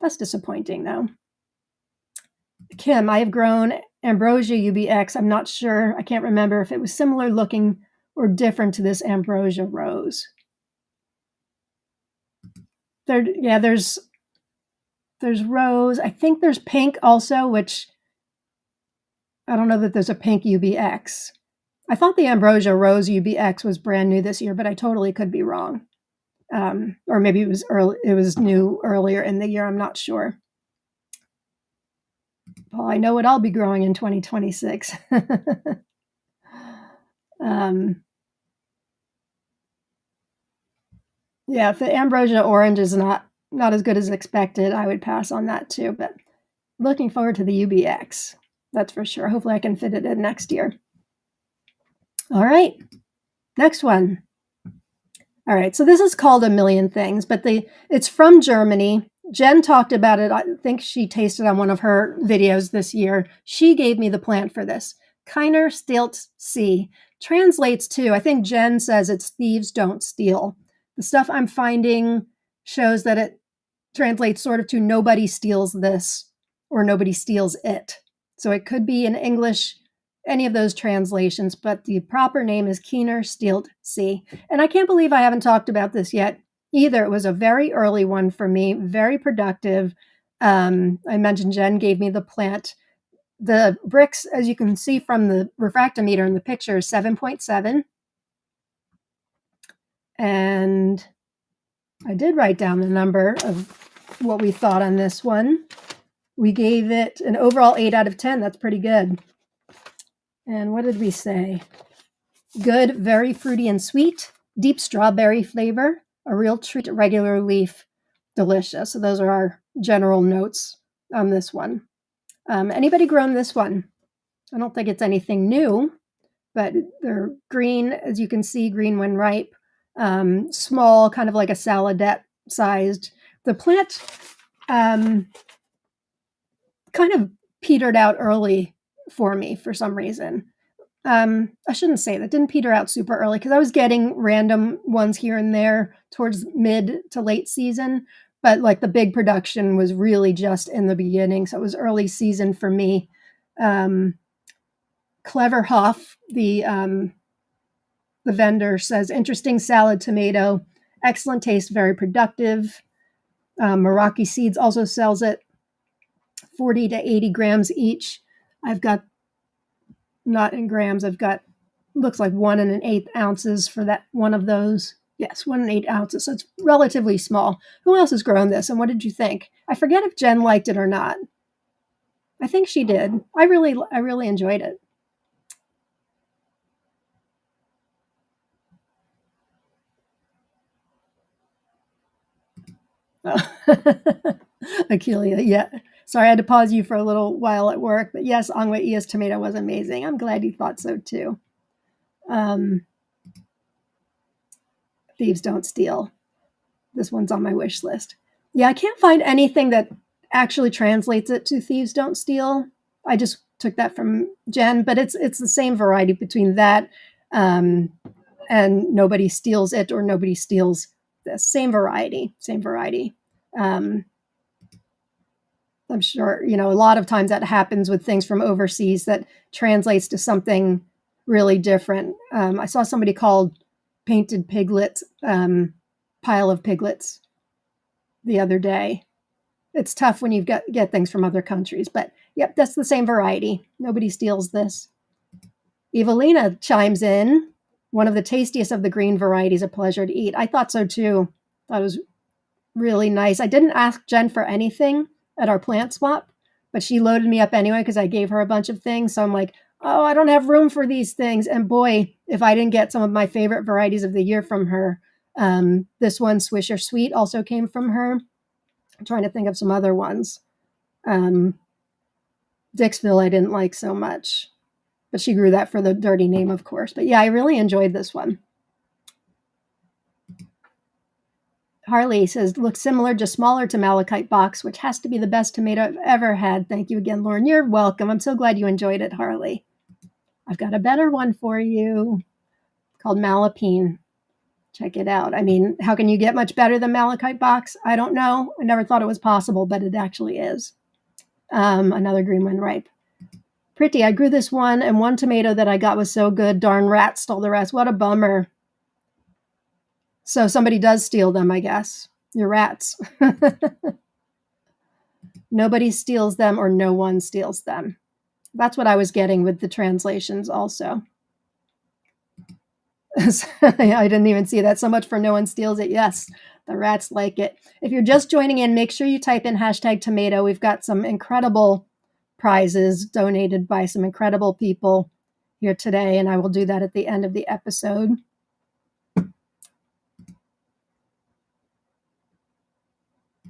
That's disappointing though. Kim, I have grown Ambrosia UBX. I'm not sure. I can't remember if it was similar looking or different to this Ambrosia rose. There's rose. I think there's pink also, which I don't know that there's a pink UBX. I thought the Ambrosia Rose UBX was brand new this year, but I totally could be wrong. Or maybe it was early. It was new earlier in the year. I'm not sure. Well, I know what I'll be growing in 2026. Yeah, if the Ambrosia Orange is not as good as expected, I would pass on that too. But looking forward to the UBX. That's for sure. Hopefully I can fit it in next year. All right, next one. All right, so this is called A Million Things, but it's from Germany. Jen talked about it. I think she tasted on one of her videos this year. She gave me the plant for this. Keiner stilt C. Translates to, I think Jen says it's thieves don't steal. The stuff I'm finding shows that it translates sort of to nobody steals this or nobody steals it. So it could be in English, any of those translations, but the proper name is Keiner stilt C. And I can't believe I haven't talked about this yet either. It was a very early one for me, very productive. I mentioned Jen gave me the plant. The bricks, as you can see from the refractometer in the picture, is 7.7. And I did write down the number of what we thought on this one. We gave it an overall 8 out of 10. That's pretty good. And what did we say? Good, very fruity and sweet, deep strawberry flavor, a real treat, regular leaf, delicious. So those are our general notes on this one. Anybody grown this one? I don't think it's anything new, but they're green, as you can see, green when ripe, small, kind of like a saladette sized. The plant kind of petered out early for me for some reason. I shouldn't say that. Didn't peter out super early because I was getting random ones here and there towards mid to late season, but like the big production was really just in the beginning. So it was early season for me. Clever Huff, the vendor says, interesting salad tomato, excellent taste, very productive. Meraki Seeds also sells it, 40 to 80 grams each. I've got, not in grams, I've got, looks like 1 1/8 ounces for that one of those. Yes, 1 1/8 ounces. So it's relatively small. Who else has grown this? And what did you think? I forget if Jen liked it or not. I think she did. I really enjoyed it. Oh. Akelia, yeah. Sorry, I had to pause you for a little while at work. But yes, Angwe Iya's tomato was amazing. I'm glad you thought so too. Thieves don't steal. This one's on my wish list. Yeah, I can't find anything that actually translates it to thieves don't steal. I just took that from Jen, but it's the same variety between that and nobody steals it or nobody steals this. Same variety. I'm sure, a lot of times that happens with things from overseas that translates to something really different. I saw somebody called painted piglets, pile of piglets the other day. It's tough when you get things from other countries, but yep, that's the same variety. Nobody steals this. Evelina chimes in. One of the tastiest of the green varieties, a pleasure to eat. I thought so too. Thought it was really nice. I didn't ask Jen for anything at our plant swap, but she loaded me up anyway because I gave her a bunch of things. So I'm like, oh, I don't have room for these things. And boy, if I didn't get some of my favorite varieties of the year from her, this one, Swisher Sweet, also came from her. I'm trying to think of some other ones. Dixville, I didn't like so much, but she grew that for the dirty name, of course. But yeah, I really enjoyed this one. Harley says, looks similar, just smaller to Malachite Box, which has to be the best tomato I've ever had. Thank you again, Lauren. You're welcome. I'm so glad you enjoyed it, Harley. I've got a better one for you called Malapine. Check it out. I mean, how can you get much better than Malachite box? I don't know. I never thought it was possible, but it actually is. Another green one ripe. Pretty. I grew this one, and one tomato that I got was so good, darn rats stole the rest. What a bummer. So somebody does steal them, I guess. Your rats. Nobody steals them, or no one steals them. That's what I was getting with the translations also. I didn't even see that. So much for no one steals it. Yes, the rats like it. If you're just joining in, make sure you type in #tomato. We've got some incredible prizes donated by some incredible people here today, and I will do that at the end of the episode.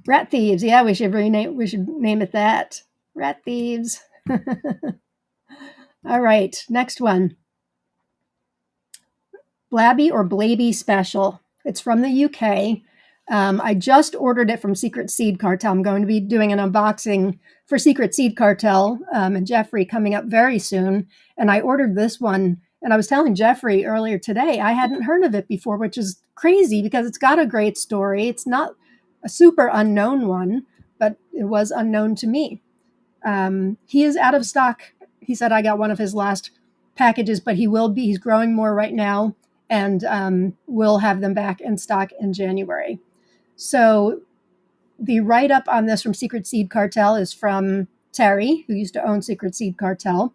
Rat thieves. Yeah, we should name it that. Rat thieves. All right, next one. Blabby or Blaby Special. It's from the UK. I just ordered it from Secret Seed Cartel. I'm going to be doing an unboxing for Secret Seed Cartel and Jeffrey coming up very soon. And I ordered this one. And I was telling Jeffrey earlier today, I hadn't heard of it before, which is crazy because it's got a great story. It's not a super unknown one, but it was unknown to me. He is out of stock. He said I got one of his last packages, but he's growing more right now, and we'll have them back in stock in January. So the write-up on this from Secret Seed Cartel is from Terry, who used to own Secret Seed Cartel.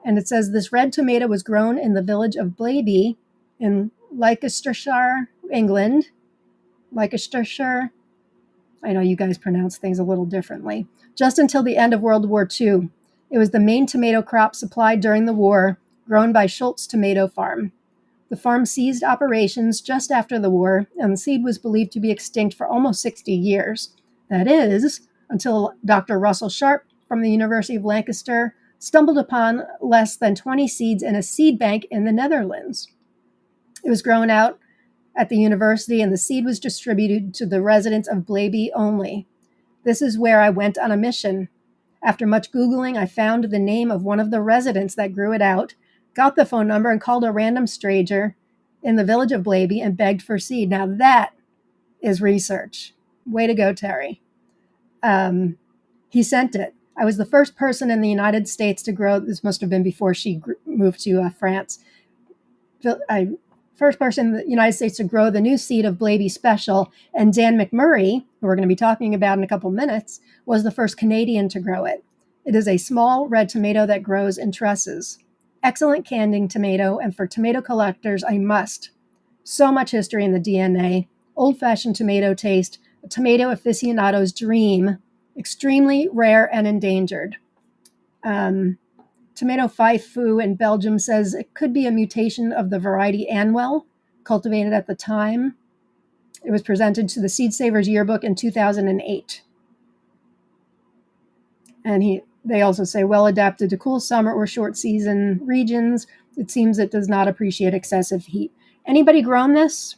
And it says, this red tomato was grown in the village of Blaby in Leicestershire, England. Leicestershire. I know you guys pronounce things a little differently. Just until the end of World War II. It was the main tomato crop supplied during the war, grown by Schultz Tomato Farm. The farm ceased operations just after the war, and the seed was believed to be extinct for almost 60 years. That is, until Dr. Russell Sharp from the University of Lancaster stumbled upon less than 20 seeds in a seed bank in the Netherlands. It was grown out at the university, and the seed was distributed to the residents of Blaby only. This is where I went on a mission. After much Googling, I found the name of one of the residents that grew it out, got the phone number, and called a random stranger in the village of Blaby and begged for seed. Now that is research. Way to go, Terry. He sent it. I was the first person in the United States to grow, this must have been before she moved to France. First person in the United States to grow the new seed of Blaby Special, and Dan McMurray, who we're going to be talking about in a couple minutes, was the first Canadian to grow it. It is a small red tomato that grows in trusses. Excellent canning tomato, and for tomato collectors, a must. So much history in the DNA, old-fashioned tomato taste, a tomato aficionado's dream, extremely rare and endangered. Tomato Faifu in Belgium says it could be a mutation of the variety Anwell, cultivated at the time. It was presented to the Seed Savers Yearbook in 2008. And they also say well adapted to cool summer or short season regions. It seems it does not appreciate excessive heat. Anybody grown this?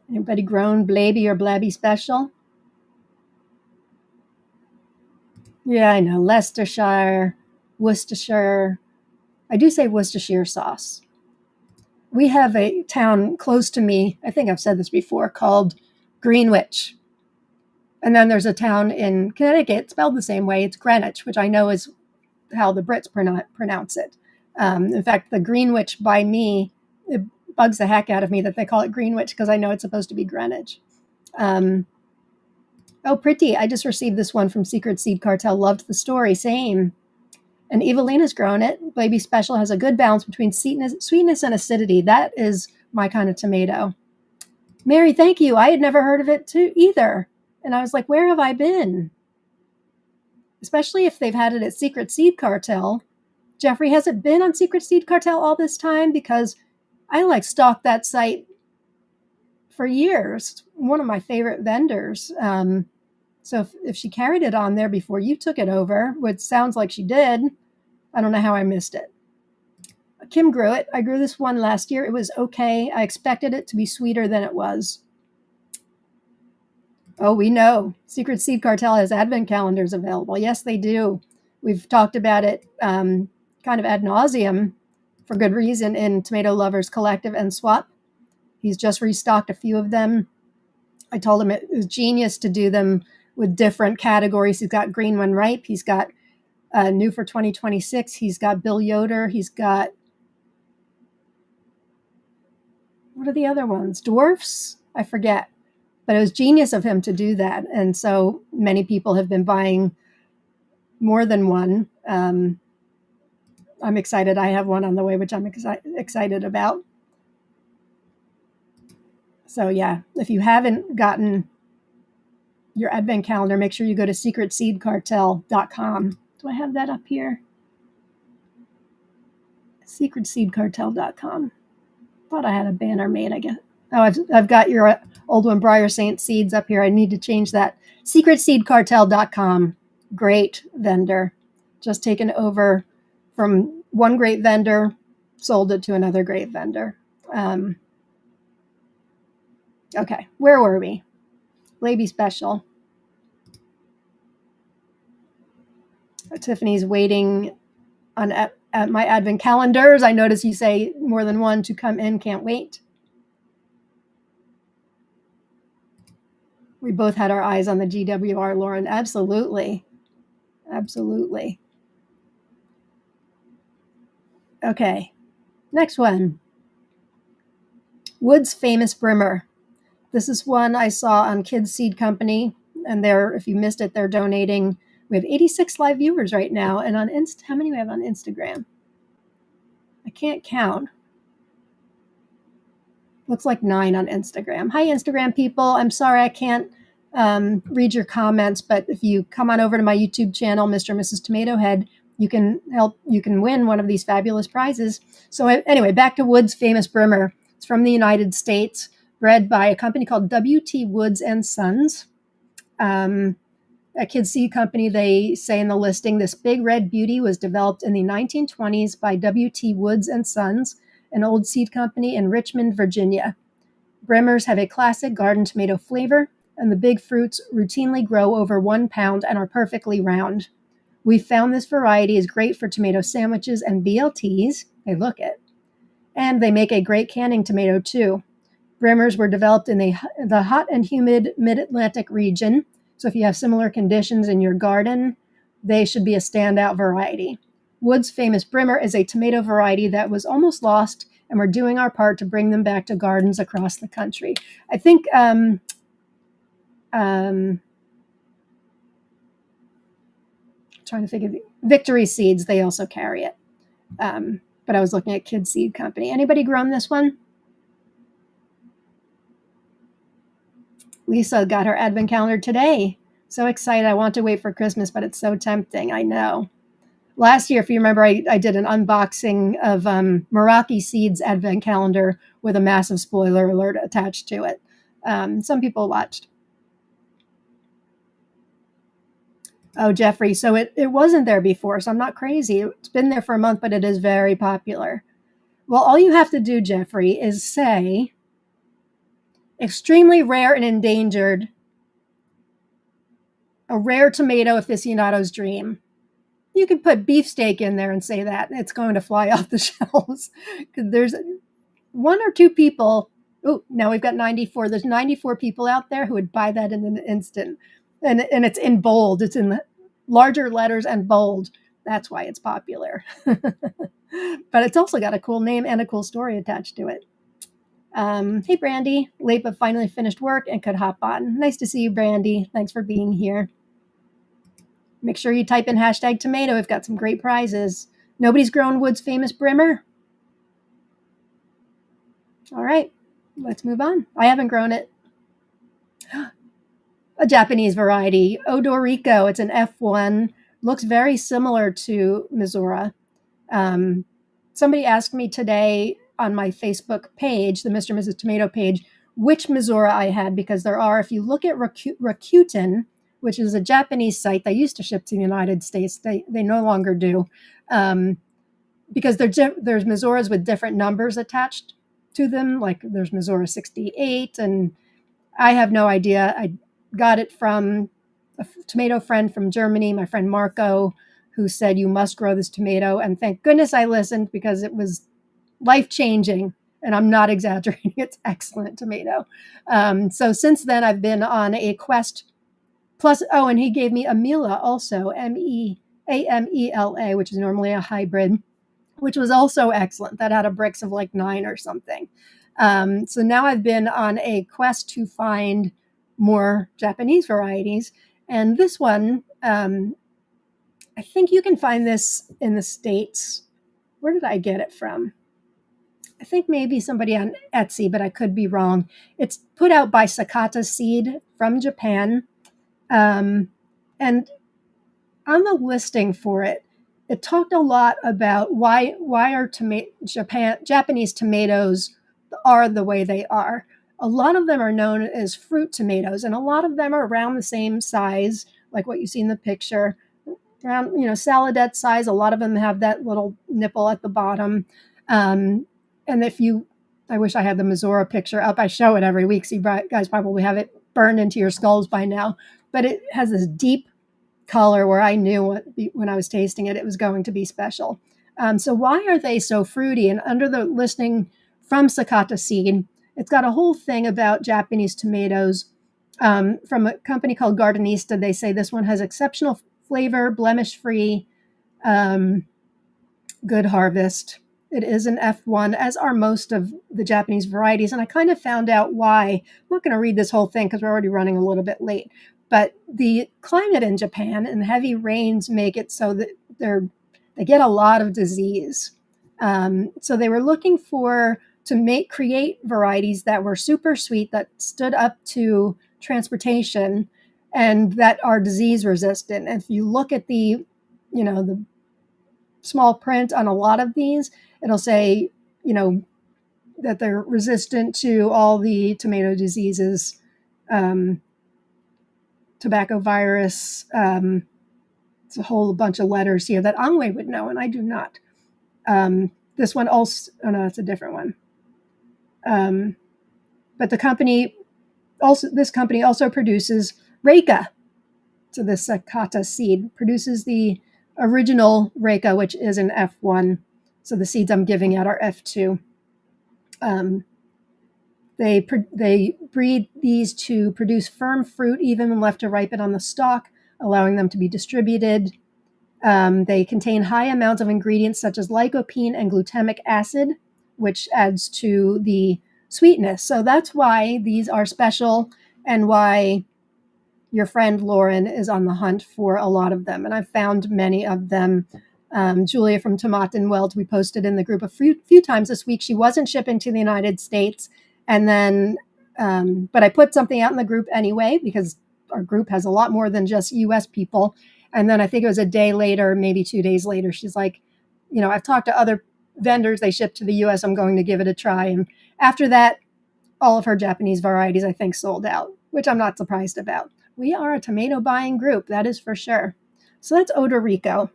Anybody grown Blaby or Blabby Special? Yeah, I know. Leicestershire, Worcestershire. I do say Worcestershire sauce. We have a town close to me, I think I've said this before, called Greenwich. And then there's a town in Connecticut spelled the same way. It's Greenwich, which I know is how the Brits pronounce it. In fact, the Greenwich by me, it bugs the heck out of me that they call it Greenwich because I know it's supposed to be Greenwich. Oh, pretty. I just received this one from Secret Seed Cartel. Loved the story. Same. And Evelina's grown it. Blaby Special has a good balance between sweetness and acidity. That is my kind of tomato. Mary, thank you. I had never heard of it too either. And I was like, where have I been? Especially if they've had it at Secret Seed Cartel. Jeffrey, has it been on Secret Seed Cartel all this time? Because I stalked that site for years. One of my favorite vendors. So if she carried it on there before you took it over, which sounds like she did, I don't know how I missed it. Kim grew it. I grew this one last year. It was okay. I expected it to be sweeter than it was. Oh, we know. Secret Seed Cartel has advent calendars available. Yes, they do. We've talked about it kind of ad nauseum for good reason in Tomato Lovers Collective and Swap. He's just restocked a few of them. I told him it was genius to do them with different categories. He's got green when ripe. He's got new for 2026. He's got Bill Yoder. He's got, what are the other ones? Dwarfs? I forget. But it was genius of him to do that. And so many people have been buying more than one. I'm excited. I have one on the way, which I'm excited about. So yeah, if you haven't gotten your advent calendar, make sure you go to secretseedcartel.com. Do I have that up here? secretseedcartel.com. Thought I had a banner made, I guess. Oh, I've got your old one, Briar Saint Seeds, up here. I need to change that. secretseedcartel.com. Great vendor. Just taken over from one great vendor, sold it to another great vendor. Okay, where were we? Lady Special. Tiffany's waiting on at my advent calendars. I notice you say more than one to come in. Can't wait. We both had our eyes on the GWR, Lauren. Absolutely. Absolutely. Okay. Next one. Wood's Famous Brimmer. This is one I saw on Kids Seed Company. And they're, if you missed it, they're donating. We have 86 live viewers right now. And on how many do we have on Instagram? I can't count. Looks like 9 on Instagram. Hi, Instagram people. I'm sorry I can't read your comments, but if you come on over to my YouTube channel, Mr. and Mrs. Tomato Head, you can win one of these fabulous prizes. So anyway, back to Wood's Famous Brimmer. It's from the United States, bred by a company called W.T. Woods and Sons. A Kids Seed Company, they say in the listing, this big red beauty was developed in the 1920s by W.T. Woods and Sons, an old seed company in Richmond, Virginia. Brimmers have a classic garden tomato flavor, and the big fruits routinely grow over 1 pound and are perfectly round. We found this variety is great for tomato sandwiches and BLTs. They look it. And they make a great canning tomato too. Brimmers were developed in the hot and humid mid-Atlantic region. So if you have similar conditions in your garden, they should be a standout variety. Wood's Famous Brimmer is a tomato variety that was almost lost, and we're doing our part to bring them back to gardens across the country. I think trying to think of Victory Seeds, they also carry it. But I was looking at Kids Seed Company. Anybody grown this one? Lisa got her advent calendar today. So excited. I want to wait for Christmas, but it's so tempting. I know. Last year, if you remember, I did an unboxing of Meraki Seeds advent calendar with a massive spoiler alert attached to it. Some people watched. Oh, Jeffrey. So it wasn't there before, so I'm not crazy. It's been there for a month, but it is very popular. Well, all you have to do, Jeffrey, is say extremely rare and endangered, a rare tomato aficionado's dream. You could put beefsteak in there and say that, and it's going to fly off the shelves. Because there's 1 or 2 people. Oh, now we've got 94. There's 94 people out there who would buy that in an instant. And it's in bold. It's in larger letters and bold. That's why it's popular. But it's also got a cool name and a cool story attached to it. Hey, Brandy. Late but finally finished work and could hop on. Nice to see you, Brandy. Thanks for being here. Make sure you type in hashtag tomato. We've got some great prizes. Nobody's grown Wood's Famous Brimmer? All right, let's move on. I haven't grown it. A Japanese variety, Odorico. It's an F1. Looks very similar to Missoura. Somebody asked me today on my Facebook page, the Mr. and Mrs. Tomato page, which Missoura I had, because there are, if you look at Rakuten, which is a Japanese site, they used to ship to the United States. They no longer do, because there's Missouras with different numbers attached to them. Like there's Missoura 68, and I have no idea. I got it from a tomato friend from Germany, my friend Marco, who said, you must grow this tomato. And thank goodness I listened, because it was life-changing. And I'm not exaggerating. It's excellent tomato. So since then, I've been on a quest. Plus, oh, and he gave me a Mila also, Meamela, which is normally a hybrid, which was also excellent. That had a Brix of like 9 or something. So now I've been on a quest to find more Japanese varieties. And this one, I think you can find this in the States. Where did I get it from? I think maybe somebody on Etsy, but I could be wrong. It's put out by Sakata Seed from Japan. And on the listing for it, it talked a lot about why are Japanese tomatoes are the way they are. A lot of them are known as fruit tomatoes, and a lot of them are around the same size, like what you see in the picture, around saladette size. A lot of them have that little nipple at the bottom. And if you, I wish I had the Missouri picture up. I show it every week, so you guys probably have it burned into your skulls by now. But it has this deep color where I knew when I was tasting it, it was going to be special. So why are they so fruity? And under the listing from Sakata Seed, it's got a whole thing about Japanese tomatoes from a company called Gardenista. They say this one has exceptional flavor, blemish-free, good harvest. It is an F1, as are most of the Japanese varieties. And I kind of found out why. I'm not going to read this whole thing because we're already running a little bit late. But the climate in Japan and heavy rains make it so that they get a lot of disease. So they were looking to create varieties that were super sweet, that stood up to transportation, and that are disease resistant. If you look at the small print on a lot of these, it'll say, that they're resistant to all the tomato diseases, tobacco virus. It's a whole bunch of letters here that Angwei would know, and I do not. This one also, oh no, that's a different one. But this company also produces Reika. So the Sakata Seed produces the original Reika, which is an F1. So the seeds I'm giving out are F2. They breed these to produce firm fruit even when left to ripen on the stalk, allowing them to be distributed. They contain high amounts of ingredients such as lycopene and glutamic acid, which adds to the sweetness. So that's why these are special and why your friend Lauren is on the hunt for a lot of them. And I've found many of them. Julia from Tomatenwelt, we posted in the group a few times this week. She wasn't shipping to the United States. And then, but I put something out in the group anyway, because our group has a lot more than just US people. And then I think it was a day later, maybe 2 days later, she's like, I've talked to other vendors, they ship to the US, I'm going to give it a try. And after that, all of her Japanese varieties, I think, sold out, which I'm not surprised about. We are a tomato buying group, that is for sure. So that's Odorico.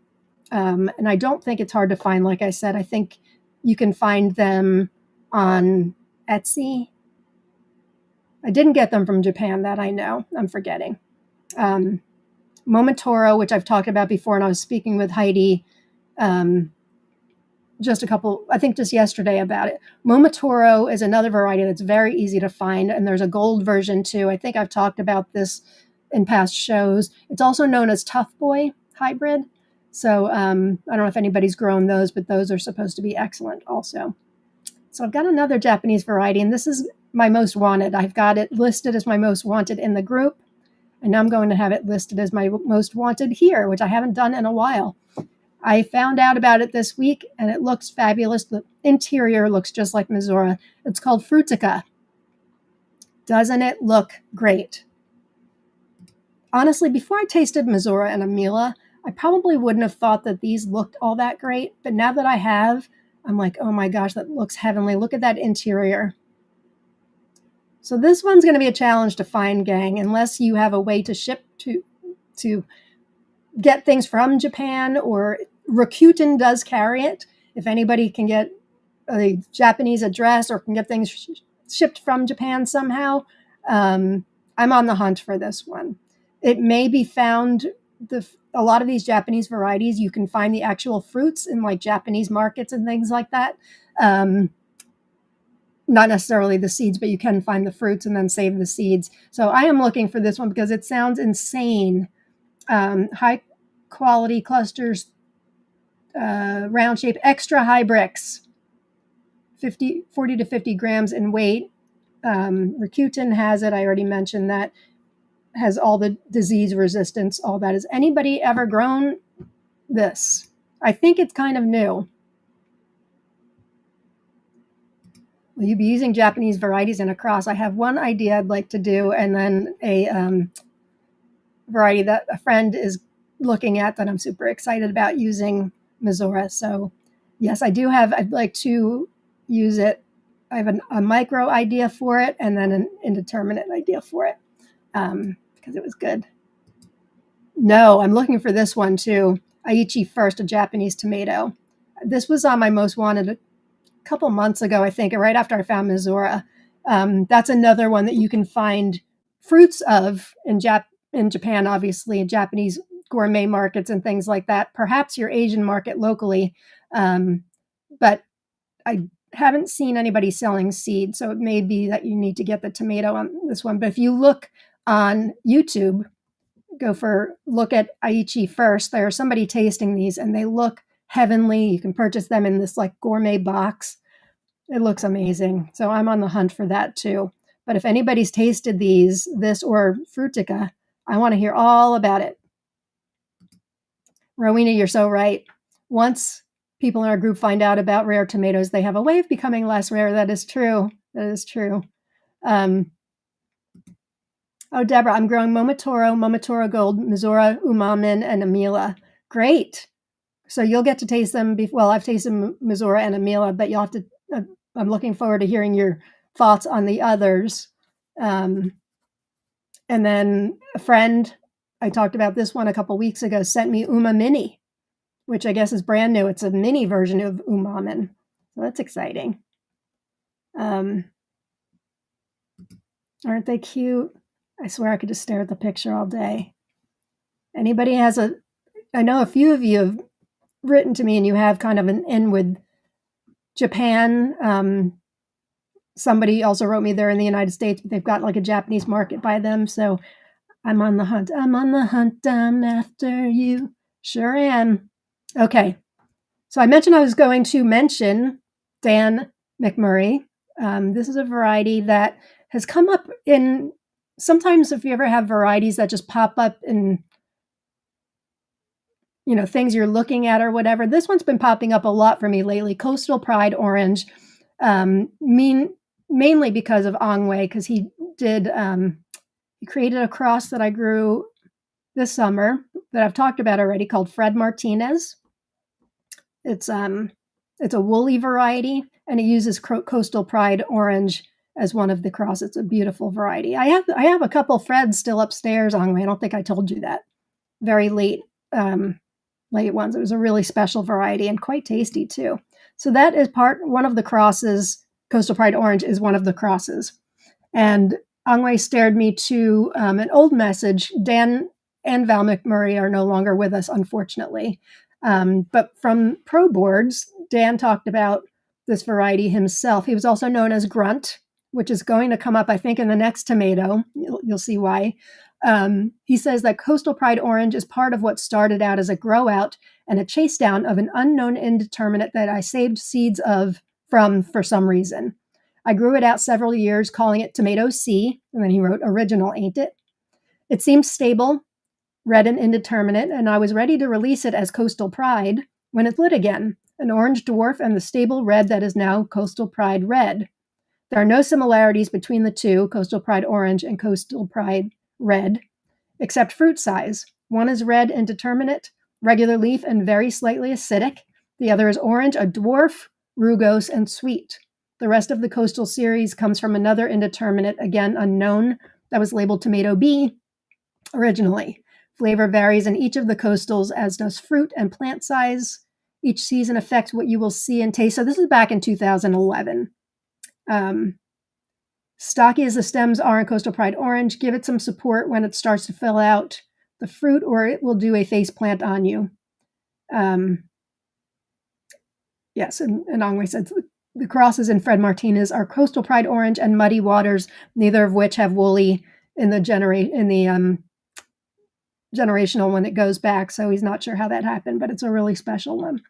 And I don't think it's hard to find. Like I said, I think you can find them on Etsy. I didn't get them from Japan, that I know. I'm forgetting. Momotaro, which I've talked about before, and I was speaking with Heidi just yesterday about it. Momotaro is another variety that's very easy to find, and there's a gold version too. I think I've talked about this in past shows. It's also known as Tough Boy hybrid. So I don't know if anybody's grown those, but those are supposed to be excellent also. So I've got another Japanese variety, and this is my most wanted. I've got it listed as my most wanted in the group, and now I'm going to have it listed as my most wanted here, which I haven't done in a while. I found out about it this week, and it looks fabulous. The interior looks just like Missouri. It's called Frutica. Doesn't it look great? Honestly, before I tasted Missouri and Amila, I probably wouldn't have thought that these looked all that great. But now that I have, I'm like, oh my gosh, that looks heavenly. Look at that interior. So this one's going to be a challenge to find, gang, unless you have a way to ship to get things from Japan, or Rakuten does carry it. If anybody can get a Japanese address or can get things shipped from Japan somehow, I'm on the hunt for this one. It may be found, a lot of these Japanese varieties, you can find the actual fruits in like Japanese markets and things like that. not necessarily the seeds, but you can find the fruits and then save the seeds. So I am looking for this one because it sounds insane. High quality clusters, round shape, extra high bricks, 40 to 50 grams in weight. Rakutin has it. I already mentioned that. Has all the disease resistance, all that. Has anybody ever grown this? I think it's kind of new. Will you be using Japanese varieties in a cross? I have one idea I'd like to do, and then a variety that a friend is looking at that I'm super excited about using, Missoura. So yes, I do have, I'd like to use it. I have a micro idea for it and then an indeterminate idea for it because it was good. No, I'm looking for this one too. Aichi First, a Japanese tomato. This was on my most wanted a couple months ago, I think, right after I found Missoura. That's another one that you can find fruits of in Japan, obviously, in Japanese gourmet markets and things like that. Perhaps your Asian market locally, but I haven't seen anybody selling seed, so it may be that you need to get the tomato on this one. But if you look on YouTube, look at Aichi First. There's somebody tasting these, and they look heavenly. You can purchase them in this like gourmet box. It looks amazing. So I'm on the hunt for that too. But if anybody's tasted this or Frutica, I want to hear all about it. Rowena, you're so right. Once people in our group find out about rare tomatoes, they have a way of becoming less rare. That is true. That is true. Deborah, I'm growing Momotaro Gold, Missoura, Umamin, and Amila. Great. So you'll get to taste them. Well, I've tasted Missoura and Amila, but you'll have to, I'm looking forward to hearing your thoughts on the others. And then a friend, I talked about this one a couple weeks ago, sent me Uma Mini, which I guess is brand new. It's a mini version of Umamin. So that's exciting. Aren't they cute? I swear I could just stare at the picture all day. Anybody has I know a few of you have written to me and you have kind of an in with Japan. Somebody also wrote me they're in the United States, but they've got like a Japanese market by them. So I'm on the hunt. I'm on the hunt. I'm after you. Sure am. Okay. So I mentioned I was going to mention Dan McMurray. This is a variety that has come up in, sometimes if you ever have varieties that just pop up in, things you're looking at or whatever. This one's been popping up a lot for me lately. Coastal Pride Orange, mainly because of Ongwei, because he created a cross that I grew this summer that I've talked about already called Fred Martinez. It's a woolly variety, and it uses Coastal Pride Orange as one of the cross. It's a beautiful variety. I have a couple Freds still upstairs, Ongwei. I don't think I told you that. Very late ones. It was a really special variety and quite tasty too. So that is one of the crosses. Coastal Pride Orange is one of the crosses. And Ongwei steered me to an old message. Dan and Val McMurray are no longer with us, unfortunately. But from Pro Boards, Dan talked about this variety himself. He was also known as Grunt, which is going to come up, I think, in the next tomato. You'll see why. He says that Coastal Pride Orange is part of what started out as a grow out and a chase down of an unknown indeterminate that I saved seeds from for some reason. I grew it out several years, calling it Tomato C, and then he wrote, original, ain't it? It seemed stable, red and indeterminate, and I was ready to release it as Coastal Pride when it lit again, an orange dwarf and the stable red that is now Coastal Pride Red. There are no similarities between the two, Coastal Pride Orange and Coastal Pride Red, except fruit size. One is red indeterminate, regular leaf, and very slightly acidic. The other is orange, a dwarf, rugose, and sweet. The rest of the Coastal series comes from another indeterminate, again unknown, that was labeled Tomato B originally. Flavor varies in each of the Coastals, as does fruit and plant size. Each season affects what you will see and taste. So this is back in 2011. Stocky as the stems are in Coastal Pride Orange. Give it some support when it starts to fill out the fruit, or it will do a face plant on you. Yes, and Ongwei said the crosses in Fred Martinez are Coastal Pride Orange and Muddy Waters, neither of which have woolly in the generational when it goes back. So he's not sure how that happened, but it's a really special one.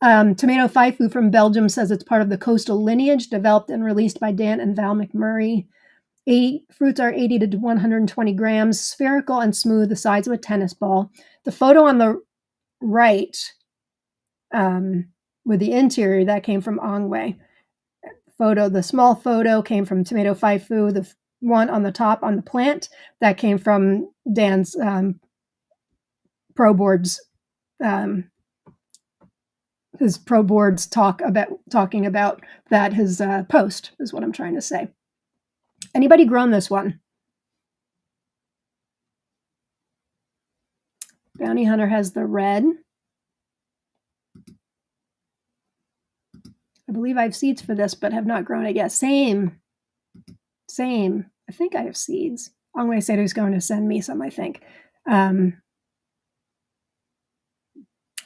Tomato Faifu from Belgium says it's part of the coastal lineage developed and released by Dan and Val McMurray. Fruits are 80 to 120 grams, spherical and smooth, the size of a tennis ball. The photo on the right with the interior, that came from Ongway. The small photo came from Tomato Faifu. The one on the top on the plant, that came from Dan's Pro Boards. His Pro Boards talking about that, his post is what I'm trying to say. Anybody grown this one? Bounty Hunter has the red. I believe I have seeds for this, but have not grown it yet. Same. I think I have seeds. Ongway said he was going to send me some, I think. I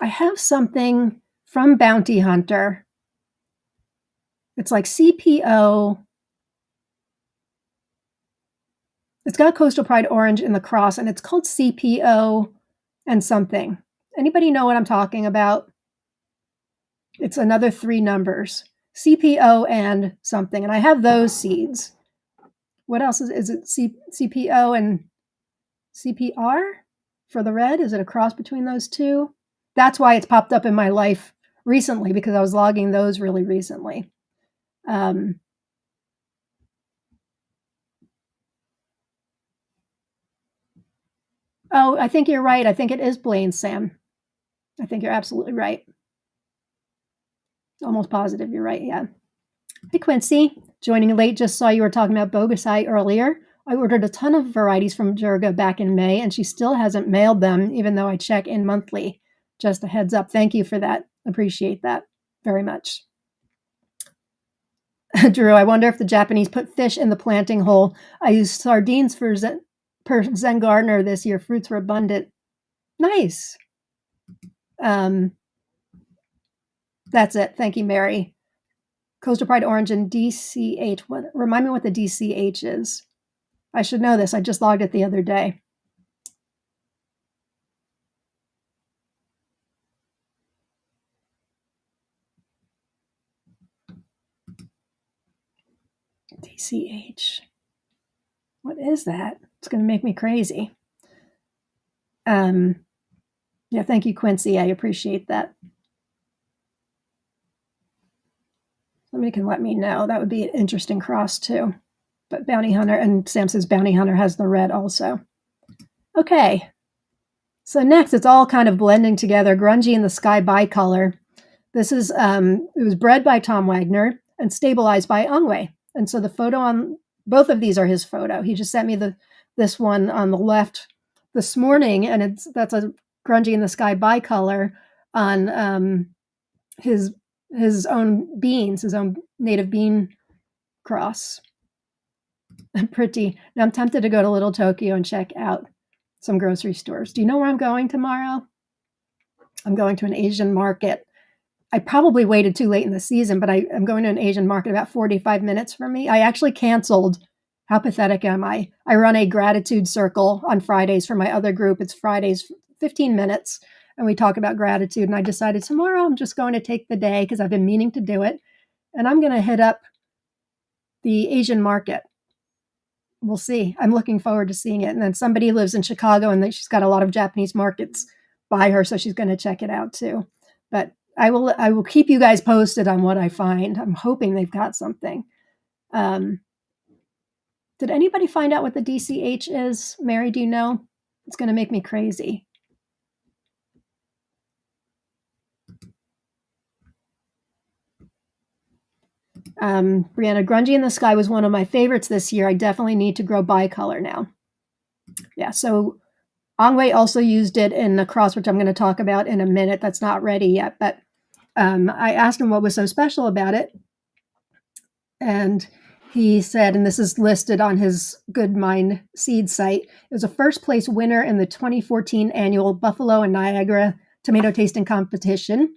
have something from Bounty Hunter. It's like CPO. It's got Coastal Pride Orange in the cross, and it's called CPO and something. Anybody know what I'm talking about? It's another 3 numbers. CPO and something. And I have those seeds. What else is it? CPO and CPR for the red? Is it a cross between those two? That's why it's popped up in my life recently, because I was logging those really recently. Oh, I think you're right. I think it is Blaine, Sam. I think you're absolutely right. Almost positive you're right, yeah. Hey, Quincy. Joining late, just saw you were talking about Bogusai earlier. I ordered a ton of varieties from Jurga back in May, and she still hasn't mailed them, even though I check in monthly. Just a heads up. Thank you for that. Appreciate that very much. Drew, I wonder if the Japanese put fish in the planting hole. I used sardines per Zen Gardener this year. Fruits were abundant. Nice. That's it. Thank you, Mary. Coastal Pride Orange and DCH. Remind me what the DCH is. I should know this. I just logged it the other day. DCH. What is that? It's going to make me crazy. Yeah, thank you, Quincy. I appreciate that. Somebody can let me know. That would be an interesting cross too. But Bounty Hunter, and Sam says Bounty Hunter has the red also. Okay. So next, it's all kind of blending together. Grungy in the Sky bicolor. This is, it was bred by Tom Wagner and stabilized by Ongway. And so the photo on, both of these are his photo. He just sent me this one on the left this morning, and that's a Grungy in the Sky bicolor on his own beans, his own native bean cross. Pretty. Now I'm tempted to go to Little Tokyo and check out some grocery stores. Do you know where I'm going tomorrow? I'm going to an Asian market. I probably waited too late in the season, but I'm going to an Asian market about 45 minutes from me. I actually canceled. How pathetic am I? I run a gratitude circle on Fridays for my other group. It's Fridays, 15 minutes, and we talk about gratitude. And I decided tomorrow I'm just going to take the day because I've been meaning to do it. And I'm going to hit up the Asian market. We'll see. I'm looking forward to seeing it. And then somebody lives in Chicago, and she's got a lot of Japanese markets by her, so she's going to check it out too. But I will keep you guys posted on what I find. I'm hoping they've got something. Did anybody find out what the DCH is? Mary, do you know? It's going to make me crazy. Brianna, Grungy in the Sky was one of my favorites this year. I definitely need to grow bicolor now. Yeah, so Ongway also used it in the cross, which I'm going to talk about in a minute. That's not ready yet, but I asked him what was so special about it. And he said, and this is listed on his Good Mind Seed site, it was a first place winner in the 2014 annual Buffalo and Niagara tomato tasting competition.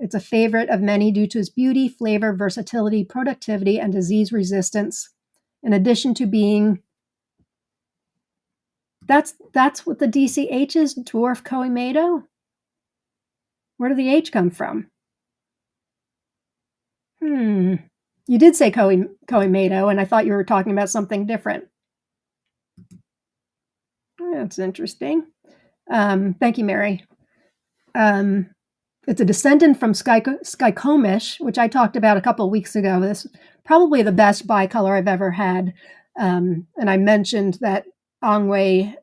It's a favorite of many due to its beauty, flavor, versatility, productivity, and disease resistance. In addition to being, that's what the DCH is, dwarf tomato? Where did the H come from? You did say tomato, and I thought you were talking about something different. That's interesting. Thank you, Mary. It's a descendant from Skycomish, which I talked about a couple of weeks ago. This is probably the best bicolor I've ever had. And I mentioned that Angway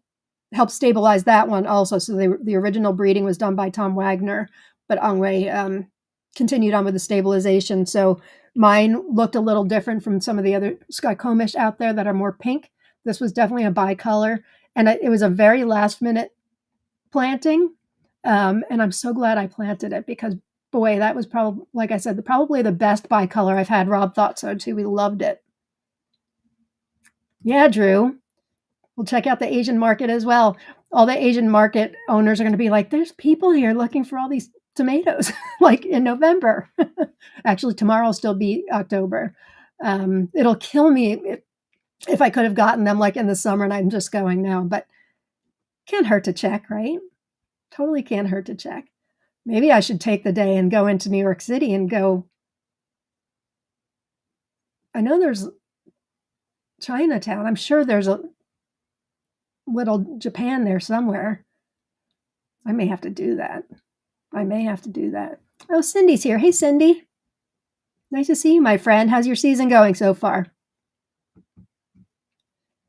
helped stabilize that one also. So the original breeding was done by Tom Wagner, but Angway continued on with the stabilization. So mine looked a little different from some of the other Skycomish out there that are more pink. This was definitely a bicolor. And it was a very last minute planting. And I'm so glad I planted it because, boy, that was probably, like I said, probably the best bicolor I've had. Rob thought so too. We loved it. Yeah, Drew. We'll check out the Asian market as well. All the Asian market owners are going to be like, there's people here looking for all these tomatoes, like in November. Actually, tomorrow will still be October. It'll kill me if I could have gotten them like in the summer and I'm just going now, but can't hurt to check, right? Totally can't hurt to check. Maybe I should take the day and go into New York City and go. I know there's Chinatown. I'm sure there's a little Japan there somewhere. I may have to do that. Oh, Cindy's here. Hey, Cindy. Nice to see you, my friend. How's your season going so far?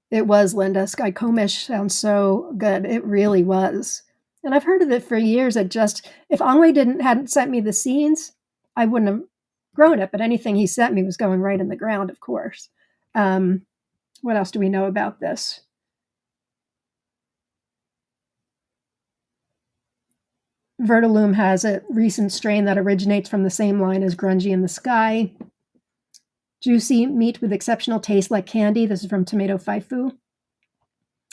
It was, Linda. Skycomish sounds so good. It really was. And I've heard of it for years. If Angway hadn't sent me the seeds, I wouldn't have grown it. But anything he sent me was going right in the ground, of course. What else do we know about this? Vertilume has a recent strain that originates from the same line as Grungy in the Sky. Juicy meat with exceptional taste like candy. This is from Tomato Faifu.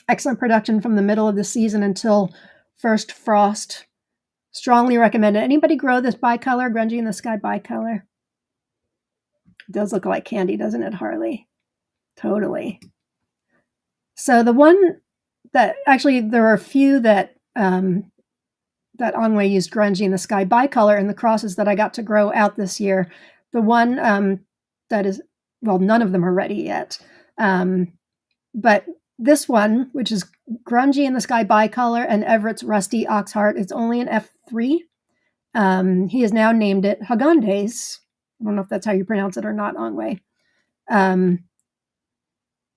Excellent production from the middle of the season until first frost. Strongly recommended. Anybody grow this bicolor, Grungy in the Sky bicolor? It does look like candy, doesn't it, Harley? Totally. So the one that, actually, there are a few that Angway used Grungy in the Sky bicolor in the crosses that I got to grow out this year. The one that is, well, none of them are ready yet. But this one, which is Grungy in the Sky bicolor and Everett's Rusty Oxheart, it's only an F3. He has now named it Hagandes. I don't know if that's how you pronounce it or not, Angway. And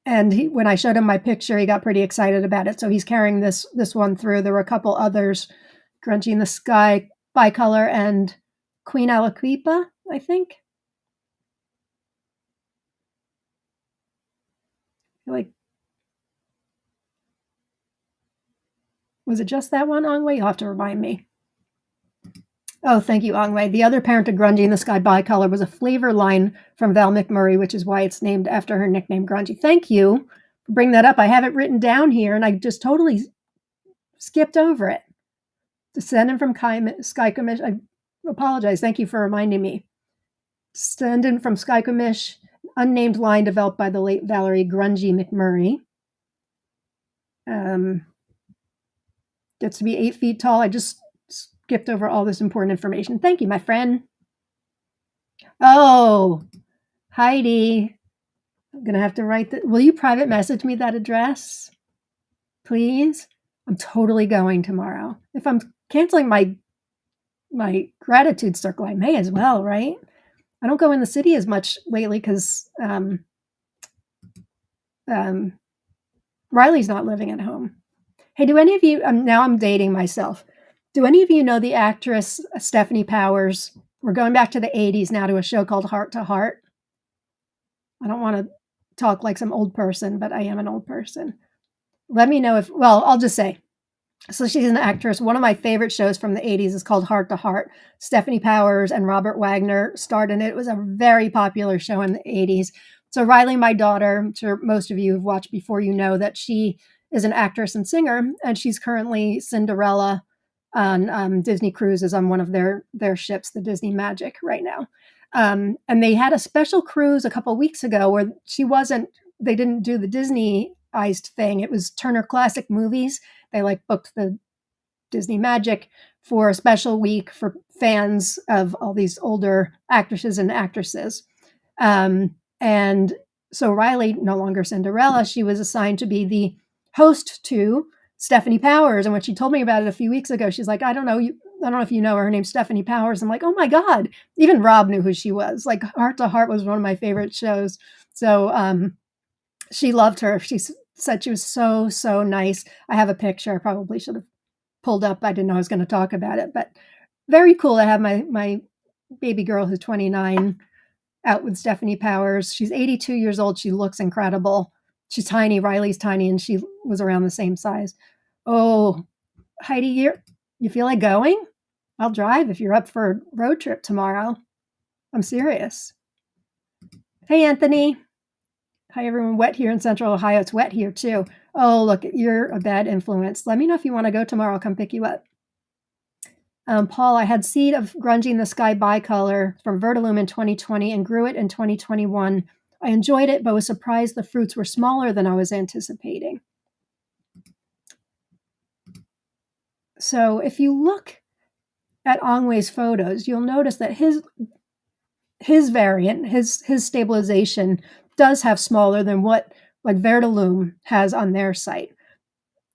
when I showed him my picture, he got pretty excited about it. So he's carrying this one through. There were a couple others, Grungy in the Sky bicolor and Queen Aliquipa, I think. Was it just that one, Angway? You'll have to remind me. Oh, thank you, Angway. The other parent of Grungy in the Sky bicolor was a flavor line from Val McMurray, which is why it's named after her nickname, Grungy. Thank you for bringing that up. I have it written down here, and I just totally skipped over it. Descendant from Skycomish. I apologize. Thank you for reminding me. Descendant from Skycomish, unnamed line developed by the late Valerie Grungy McMurray. Gets to be 8 feet tall. I just skipped over all this important information. Thank you, my friend. Oh, Heidi. I'm going to have to write that. Will you private message me that address? Please? I'm totally going tomorrow. If I'm canceling my gratitude circle, I may as well, right? I don't go in the city as much lately because Riley's not living at home. Hey, do any of you, now I'm dating myself. Do any of you know the actress Stephanie Powers? We're going back to the 80s now to a show called Heart to Heart. I don't want to talk like some old person, but I am an old person. Let me know if, well, I'll just say. So she's an actress. One of my favorite shows from the 80s is called Heart to Heart. Stephanie Powers and Robert Wagner starred in it. It was a very popular show in the 80s. So Riley, my daughter, I'm sure most of you have watched before, you know that she is an actress and singer, and she's currently Cinderella on Disney cruises on one of their ships, the Disney Magic, right now. And they had a special cruise a couple of weeks ago where they didn't do the Disneyized thing. It was Turner Classic Movies. They like booked the Disney Magic for a special week for fans of all these older actresses and actresses. And so Riley, no longer Cinderella, she was assigned to be the host to Stephanie Powers. And when she told me about it a few weeks ago, she's like, I don't know if you know her. Her name's Stephanie Powers. I'm like, oh my God. Even Rob knew who she was. Like Heart to Heart was one of my favorite shows. So she loved her. She said she was so, so nice. I have a picture. I probably should have pulled up. I didn't know I was going to talk about it, but very cool to have my baby girl who's 29 out with Stephanie Powers. She's 82 years old. She looks incredible. She's tiny. Riley's tiny, and she was around the same size. Oh, Heidi, you feel like going? I'll drive if you're up for a road trip tomorrow. I'm serious. Hey, Anthony. Hi, everyone. Wet here in Central Ohio. It's wet here, too. Oh, look, you're a bad influence. Let me know if you want to go tomorrow. I'll come pick you up. Paul, I had seed of Grunging the Sky bicolor from Vertilume in 2020 and grew it in 2021. I enjoyed it, but was surprised the fruits were smaller than I was anticipating. So if you look at Ongwei's photos, you'll notice that his variant, his stabilization does have smaller than what like Vertilume has on their site.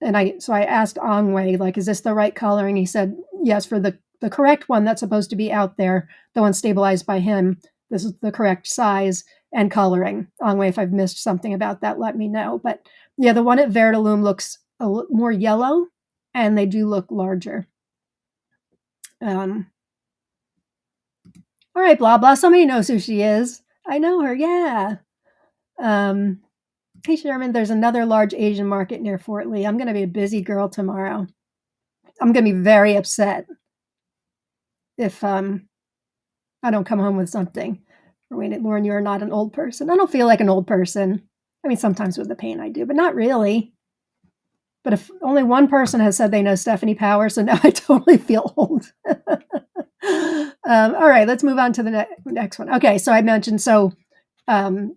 And I asked Ongwei, like, is this the right coloring? He said, yes, for the correct one that's supposed to be out there, the one stabilized by him, this is the correct size and coloring. Ongwei, if I've missed something about that, let me know. But yeah, the one at Vertilume looks a little more yellow, and they do look larger. All right, blah, blah. Somebody knows who she is. I know her, yeah. Hey, Sherman, there's another large Asian market near Fort Lee. I'm going to be a busy girl tomorrow. I'm going to be very upset if I don't come home with something. Wait, Lauren, you're not an old person. I don't feel like an old person. I mean, sometimes with the pain I do, but not really. But if only one person has said they know Stephanie Powers, so now I totally feel old. All right, let's move on to the next one. Okay, so I mentioned, I'm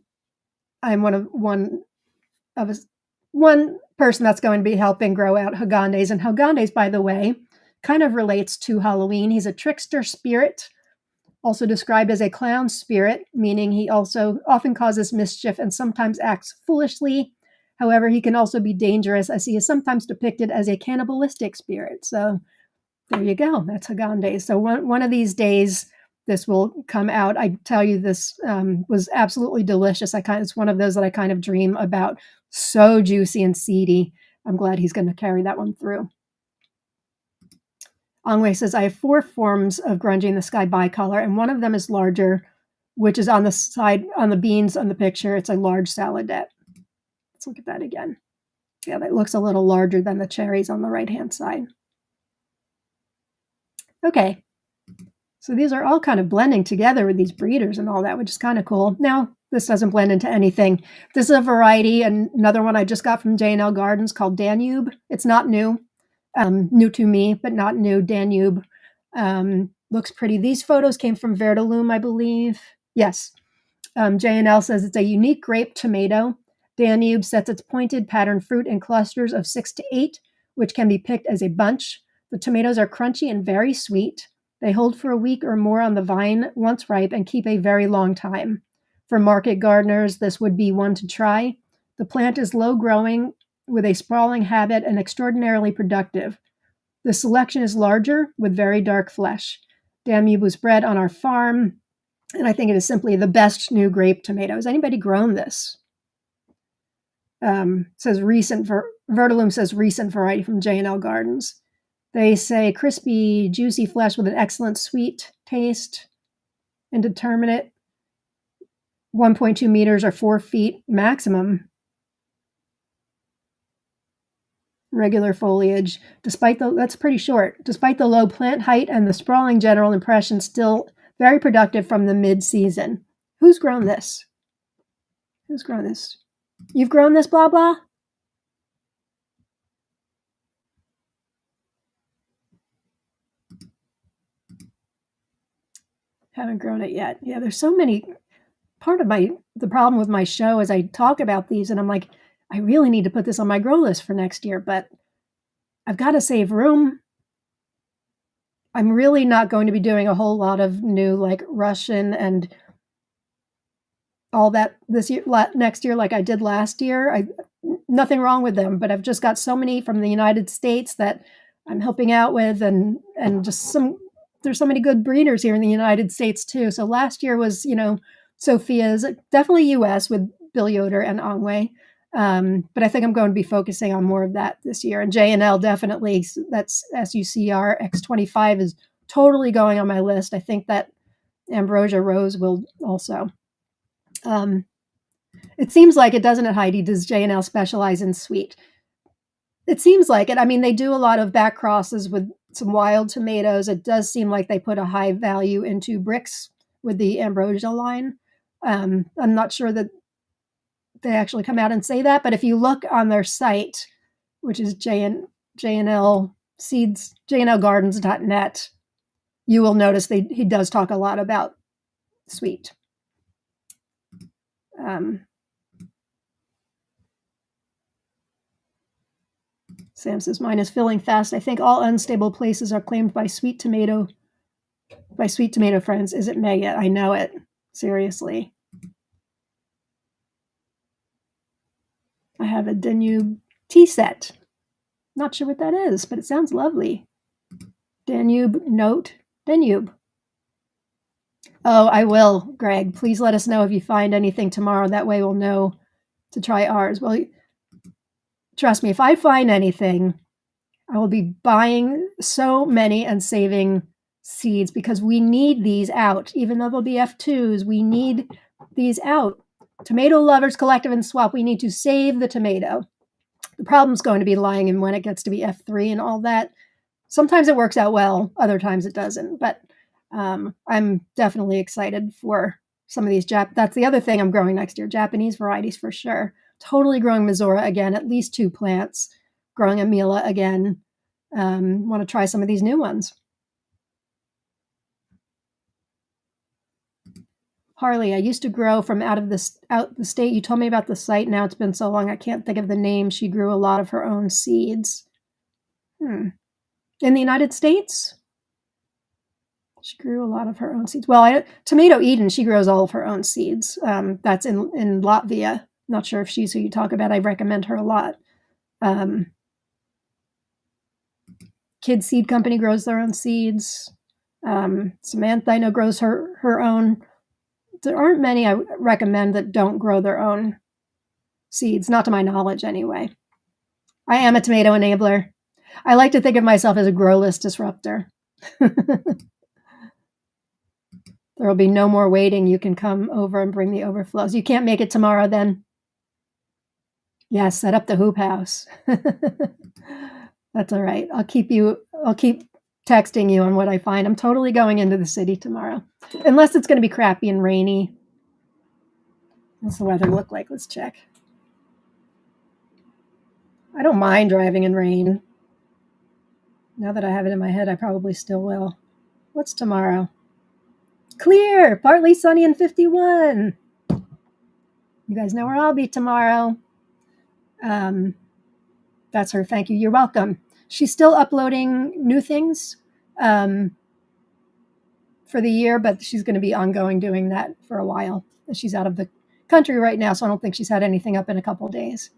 one person that's going to be helping grow out Hagandes. And Hagandes, by the way, kind of relates to Halloween. He's a trickster spirit, also described as a clown spirit, meaning he also often causes mischief and sometimes acts foolishly. However, he can also be dangerous, as he is sometimes depicted as a cannibalistic spirit. So there you go. That's Hagandes. So one of these days, this will come out. I tell you, this was absolutely delicious. It's one of those that I kind of dream about. So juicy and seedy. I'm glad he's going to carry that one through. Ongwei says, I have 4 forms of Grunging the Sky bicolor, and one of them is larger, which is on the side, on the beans on the picture. It's a large saladette. Let's look at that again. Yeah, that looks a little larger than the cherries on the right-hand side. Okay. So these are all kind of blending together with these breeders and all that, which is kind of cool. Now, this doesn't blend into anything. This is a variety, and another one I just got from J&L Gardens called Danube. It's not new. New to me, but not new. Danube. Looks pretty. These photos came from Vertilume, I believe. Yes. J&L says it's a unique grape tomato. Danube sets its pointed pattern fruit in clusters of 6 to 8, which can be picked as a bunch. The tomatoes are crunchy and very sweet. They hold for a week or more on the vine once ripe and keep a very long time. For market gardeners, this would be one to try. The plant is low growing with a sprawling habit and extraordinarily productive. The selection is larger with very dark flesh. Danube was bred on our farm, and I think it is simply the best new grape tomato. Has anybody grown this? Says recent, Vertilume says recent variety from J&L Gardens. They say crispy, juicy flesh with an excellent sweet taste, indeterminate, 1.2 meters or 4 feet maximum. Regular foliage, that's pretty short. Despite the low plant height and the sprawling general impression, still very productive from the mid-season. Who's grown this? Who's grown this? You've grown this, blah, blah? Haven't grown it yet. Yeah, there's so many. Part of the problem with my show is I talk about these and I'm like, I really need to put this on my grow list for next year, but I've got to save room. I'm really not going to be doing a whole lot of new like Russian and all that this year, next year, like I did last year. Nothing wrong with them, but I've just got so many from the United States that I'm helping out with, and just there's so many good breeders here in the United States too. So last year was, Sophia's, definitely U.S. with Bill Yoder and Angway. But I think I'm going to be focusing on more of that this year. And J&L definitely, that's SUCR X25 is totally going on my list. I think that Ambrosia Rose will also. It seems like it, doesn't it, Heidi? Does J&L specialize in sweet? It seems like it. I mean, they do a lot of back crosses with some wild tomatoes. It does seem like they put a high value into bricks with the Ambrosia line. I'm not sure that they actually come out and say that, but if you look on their site, which is JNL Seeds, JNLGardens.net, you will notice he does talk a lot about sweet. Sam says, mine is filling fast. I think all unstable places are claimed by sweet tomato friends. Is it Meg yet? I know it. Seriously. I have a Danube tea set. Not sure what that is, but it sounds lovely. Danube. Oh, I will, Greg. Please let us know if you find anything tomorrow. That way we'll know to try ours. Well, trust me, if I find anything, I will be buying so many and saving seeds because we need these out. Even though they'll be F2s, we need these out. Tomato Lovers Collective and Swap, we need to save the tomato. The problem's going to be lying in when it gets to be F3 and all that. Sometimes it works out well, other times it doesn't. But I'm definitely excited for some of these. That's the other thing I'm growing next year, Japanese varieties for sure. Totally growing Missouri again, at least 2 plants. Growing Amila again. Want to try some of these new ones. Harley, I used to grow from out the state. You told me about the site. Now it's been so long, I can't think of the name. She grew a lot of her own seeds. In the United States? She grew a lot of her own seeds. Well, Tomato Eden, she grows all of her own seeds. That's in Latvia. Not sure if she's who you talk about. I recommend her a lot. Kid Seed Company grows their own seeds. Samantha, I know, grows her own. There aren't many I recommend that don't grow their own seeds, not to my knowledge anyway. I am a tomato enabler. I like to think of myself as a grow list disruptor. There will be no more waiting. You can come over and bring the overflows. You can't make it tomorrow then? Yes, set up the hoop house. That's all right. I'll keep texting you on what I find. I'm totally going into the city tomorrow. Unless it's going to be crappy and rainy. What's the weather look like? Let's check. I don't mind driving in rain. Now that I have it in my head, I probably still will. What's tomorrow? Clear! Partly sunny and 51. You guys know where I'll be tomorrow. That's her. Thank you. You're welcome. She's still uploading new things for the year, but she's going to be ongoing doing that for a while. She's out of the country right now, so I don't think she's had anything up in a couple days.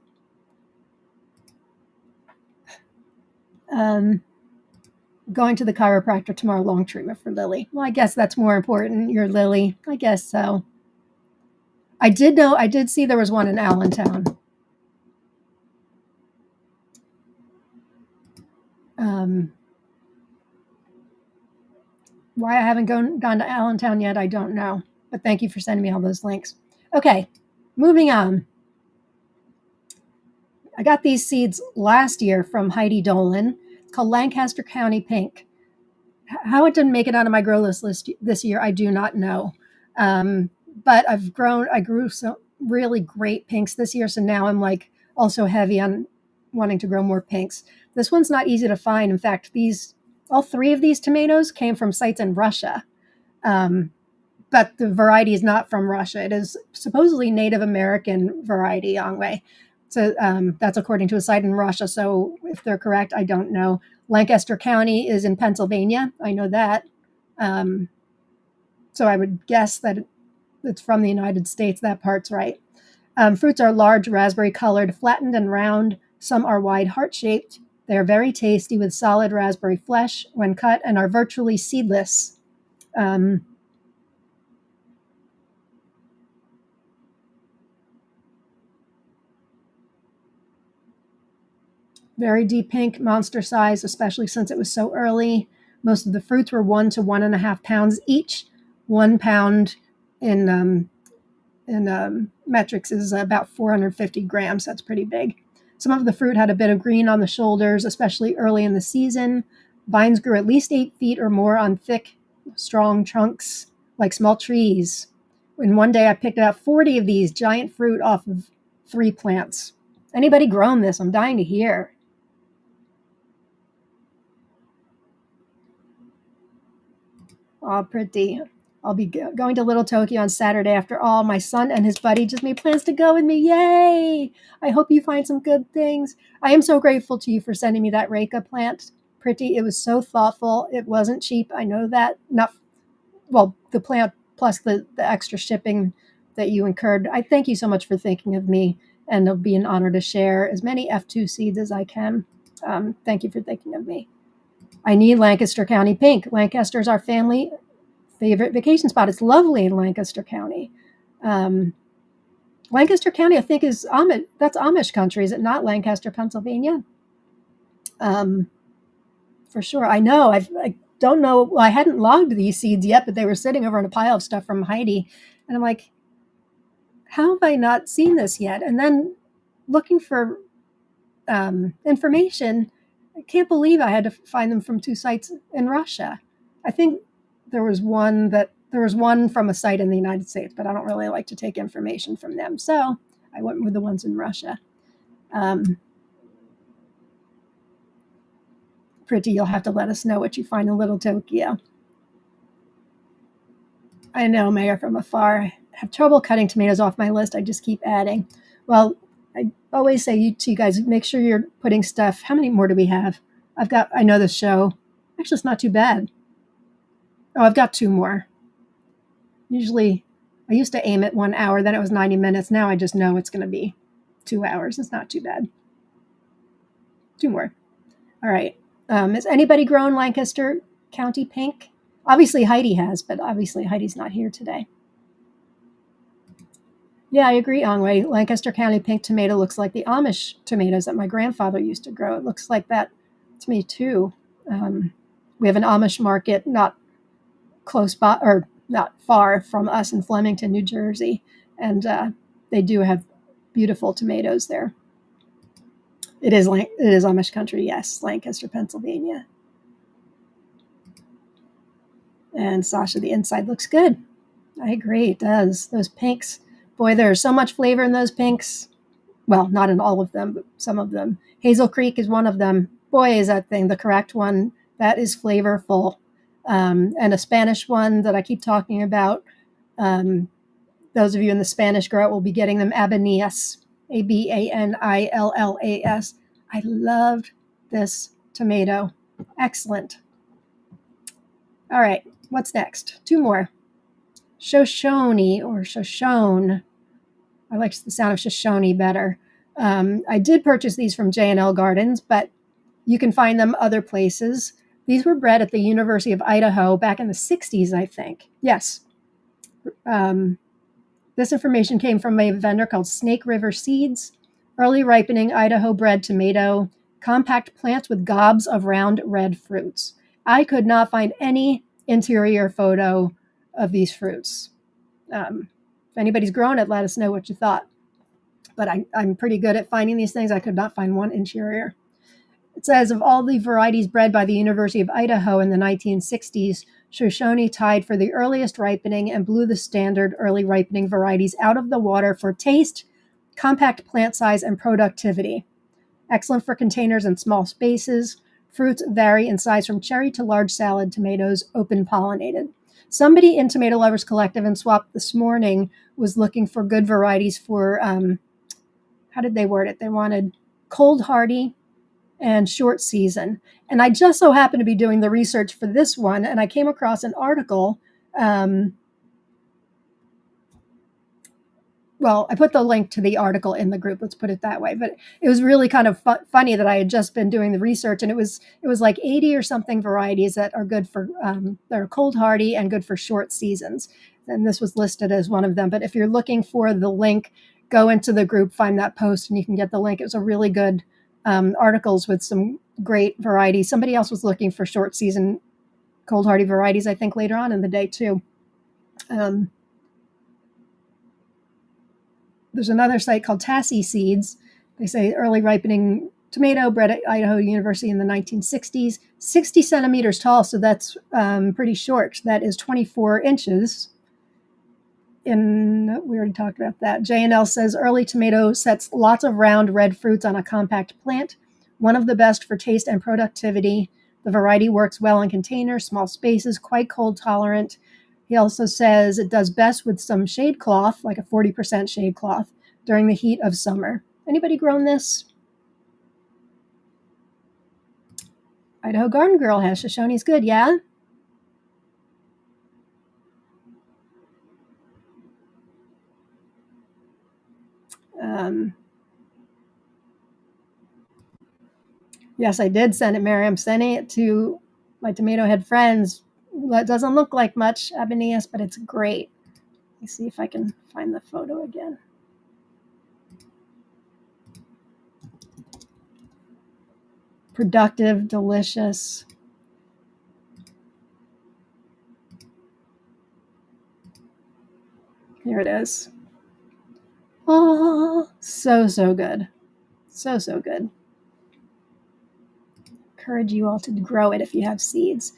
Going to the chiropractor tomorrow, long treatment for Lily. Well, I guess that's more important. You're Lily. I guess so. I did see there was one in Allentown. Why I haven't gone to Allentown yet, I don't know. But thank you for sending me all those links. Okay, moving on. I got these seeds last year from Heidi Dolan. It's called Lancaster County Pink. How it didn't make it onto my grow list this year, I do not know. But I grew some really great pinks this year. So now I'm like also heavy on wanting to grow more pinks. This one's not easy to find. In fact, all 3 of these tomatoes came from sites in Russia. but the variety is not from Russia. It is supposedly Native American variety Angway. So that's according to a site in Russia. So if they're correct, I don't know. Lancaster County is in Pennsylvania. I know that. So I would guess that it's from the United States. That part's right. Fruits are large, raspberry colored, flattened and round. Some are wide, heart shaped. They are very tasty with solid raspberry flesh when cut and are virtually seedless. Very deep pink, monster size, especially since it was so early. Most of the fruits were 1 to 1.5 pounds each. 1 pound in metrics is about 450 grams. That's pretty big. Some of the fruit had a bit of green on the shoulders, especially early in the season. Vines grew at least 8 feet or more on thick, strong trunks like small trees. In one day, I picked out 40 of these giant fruit off of 3 plants. Anybody grown this? I'm dying to hear. Oh, pretty. I'll be going to Little Tokyo on Saturday after all. My son and his buddy just made plans to go with me. Yay! I hope you find some good things. I am so grateful to you for sending me that Reika plant. Pretty. It was so thoughtful. It wasn't cheap. I know that. Not well, the plant plus the extra shipping that you incurred. I thank you so much for thinking of me, and it'll be an honor to share as many F2 seeds as I can. Thank you for thinking of me. I need Lancaster County pink. Lancaster is our family favorite vacation spot. It's lovely in Lancaster County. Lancaster County, I think, is Amish. That's Amish country, is it not? Lancaster, Pennsylvania. For sure. I know. I don't know. Well, I hadn't logged these seeds yet, but they were sitting over in a pile of stuff from Heidi, and I'm like, how have I not seen this yet? And then looking for information, I can't believe I had to find them from 2 sites in Russia. I think there was one from a site in the United States, but I don't really like to take information from them. So I went with the ones in Russia. Pretty, you'll have to let us know what you find in Little Tokyo. I know, Mayor from afar. I have trouble cutting tomatoes off my list. I just keep adding. Well, I always say to you guys, make sure you're putting stuff. How many more do we have? I know this show. Actually, it's not too bad. Oh, I've got 2 more. Usually, I used to aim at 1 hour, then it was 90 minutes. Now I just know it's going to be 2 hours. It's not too bad. 2 more. All right. Has anybody grown Lancaster County pink? Obviously, Heidi has, but obviously Heidi's not here today. Yeah, I agree, Angway. Lancaster County pink tomato looks like the Amish tomatoes that my grandfather used to grow. It looks like that to me, too. We have an Amish market not close by, or not far from us in Flemington, New Jersey, and they do have beautiful tomatoes there. It is Amish country, yes, Lancaster, Pennsylvania. And Sasha, the inside looks good. I agree, it does. Those pinks, boy, there's so much flavor in those pinks. Well, not in all of them, but some of them. Hazel Creek is one of them. Boy, is that thing the correct one. That is flavorful. And a Spanish one that I keep talking about. Those of you in the Spanish grow will be getting them Abanillas, Abanillas. I loved this tomato. Excellent. All right, what's next? 2 more. Shoshone or Shoshone. I like the sound of Shoshone better. I did purchase these from J&L Gardens, but you can find them other places. These were bred at the University of Idaho back in the 60s, I think. Yes. This information came from a vendor called Snake River Seeds. Early ripening Idaho bred tomato, compact plants with gobs of round red fruits. I could not find any interior photo of these fruits. If anybody's grown it, let us know what you thought. But I'm pretty good at finding these things. I could not find one interior. It says, of all the varieties bred by the University of Idaho in the 1960s, Shoshone tied for the earliest ripening and blew the standard early ripening varieties out of the water for taste, compact plant size, and productivity. Excellent for containers and small spaces. Fruits vary in size from cherry to large salad tomatoes, open pollinated. Somebody in Tomato Lovers Collective and Swap this morning was looking for good varieties for, how did they word it? They wanted cold hardy and short season. And I just so happened to be doing the research for this one, and I came across an article. Well, I put the link to the article in the group, let's put it that way. But it was really kind of funny that I had just been doing the research, and it was like 80 or something varieties that are good for, that are cold hardy and good for short seasons. And this was listed as one of them. But if you're looking for the link, go into the group, find that post, and you can get the link. It was a really good articles with some great varieties. Somebody else was looking for short season cold hardy varieties, I think, later on in the day too. There's another site called Tassie Seeds. They say early ripening tomato bred at Idaho University in the 1960s, 60 centimeters tall. So that's pretty short. That is 24 inches. We already talked about that. J&L says early tomato sets lots of round red fruits on a compact plant. One of the best for taste and productivity. The variety works well in containers, small spaces, quite cold tolerant. He also says it does best with some shade cloth, like a 40% shade cloth, during the heat of summer. Anybody grown this? Idaho Garden Girl has. Shoshone's good, yeah? Yes, I did send it, Mary. I'm sending it to my tomato head friends. It doesn't look like much Abeneus, but it's great. Let me see if I can find the photo again. Productive, delicious. Here it is. Oh, so good. So good. Encourage you all to grow it if you have seeds.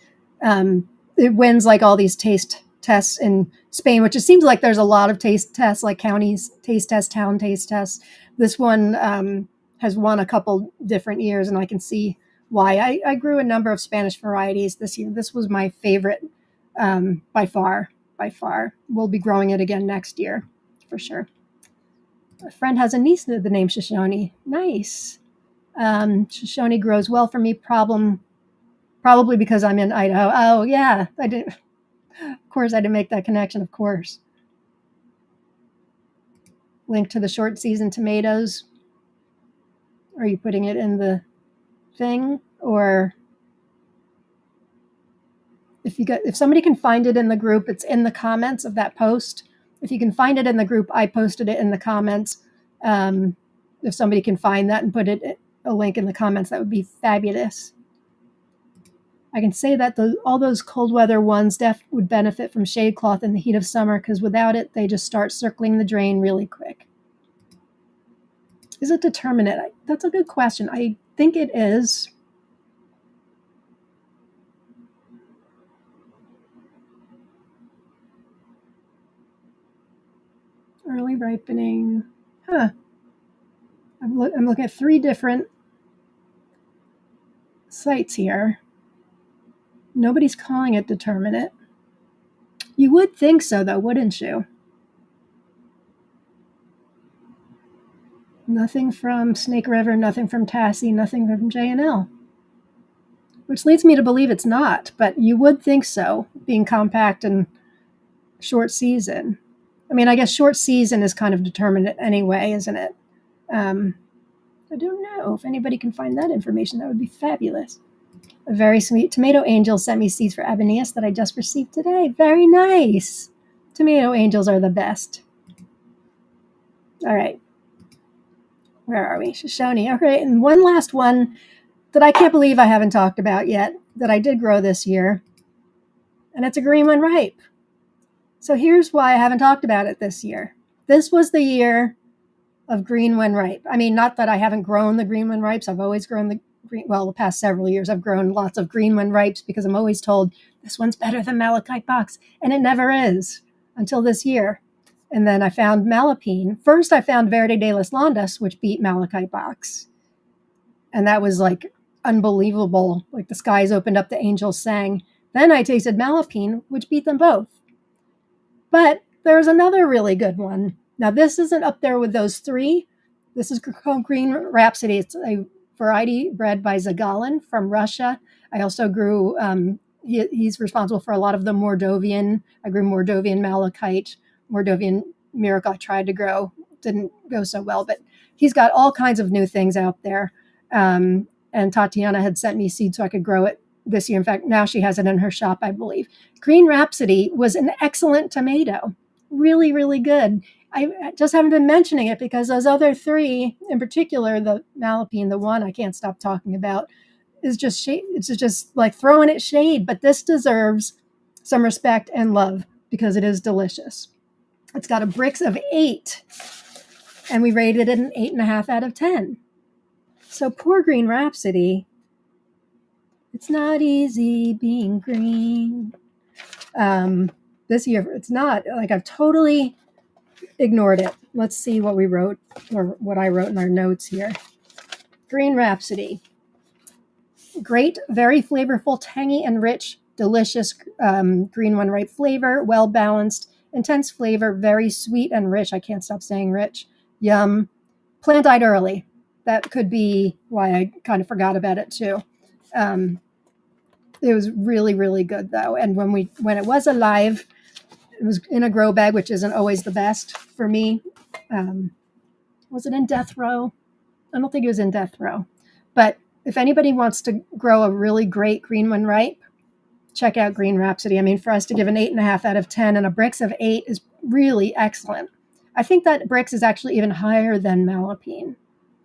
It wins like all these taste tests in Spain, which it seems like there's a lot of taste tests, like counties taste tests, town taste tests. This one has won a couple different years, and I can see why. I grew a number of Spanish varieties this year. This was my favorite by far. We'll be growing it again next year for sure. A friend has a niece with the name Shoshone. Nice. Shoshone grows well for me. Probably because I'm in Idaho. Oh yeah, I didn't. Of course, I didn't make that connection. Of course. Link to the short season tomatoes. Are you putting it in the thing, or if somebody can find it in the group, it's in the comments of that post. If you can find it in the group, I posted it in the comments. If somebody can find that and put a link in the comments, that would be fabulous. I can say that all those cold weather ones would benefit from shade cloth in the heat of summer, because without it, they just start circling the drain really quick. Is it determinate? That's a good question. I think it is. Early ripening. Huh. I'm looking at 3 different sites here. Nobody's calling it determinate. You would think so, though, wouldn't you? Nothing from Snake River, nothing from Tassie, nothing from J&L. Which leads me to believe it's not, but you would think so, being compact and short season. I mean, I guess short season is kind of determinate anyway, isn't it? I don't know. If anybody can find that information, that would be fabulous. A very sweet Tomato Angel sent me seeds for Abeneus that I just received today. Very nice. Tomato Angels are the best. All right. Where are we? Shoshone. Okay, and one last one that I can't believe I haven't talked about yet that I did grow this year, and it's a green when ripe. So here's why I haven't talked about it this year. This was the year of green when ripe. I mean, not that I haven't grown the green when ripes. I've always grown the past several years, I've grown lots of green when ripes because I'm always told this one's better than Malachite box, and it never is until this year. And then I found Malapine. First, I found Verde de las Landas, which beat Malachite box. And that was like unbelievable. Like the skies opened up, the angels sang. Then I tasted Malapine, which beat them both. But there's another really good one. Now, this isn't up there with those three. This is called Green Rhapsody. It's a variety bred by Zagalin from Russia. I also grew, he's responsible for a lot of the Mordovian. I grew Mordovian Malachite, Mordovian Miracle I tried to grow. Didn't go so well, but he's got all kinds of new things out there. And Tatiana had sent me seed so I could grow it this year. In fact, now she has it in her shop, I believe. Green Rhapsody was an excellent tomato. Really, really good. I just haven't been mentioning it because those other three, in particular, the Malapine, the one I can't stop talking about, is just shade. It's just like throwing it shade. But this deserves some respect and love because it is delicious. It's got a Brix of 8, and we rated it an 8.5 out of 10. So poor Green Rhapsody. It's not easy being green. This year, it's not. Like, I've totally ignored it. Let's see what we wrote, or what I wrote in our notes here. Green Rhapsody. Great, very flavorful, tangy and rich, delicious green one ripe flavor, well balanced, intense flavor, very sweet and rich. I can't stop saying rich. Yum. Plant died early. That could be why I kind of forgot about it too. It was really, really good though. And when it was alive, it was in a grow bag, which isn't always the best for me. Was it in death row? I don't think it was in death row. But if anybody wants to grow a really great green one ripe, check out Green Rhapsody. I mean, for us to give an 8.5 out of 10 and a Brix of 8 is really excellent. I think that Brix is actually even higher than Malapine.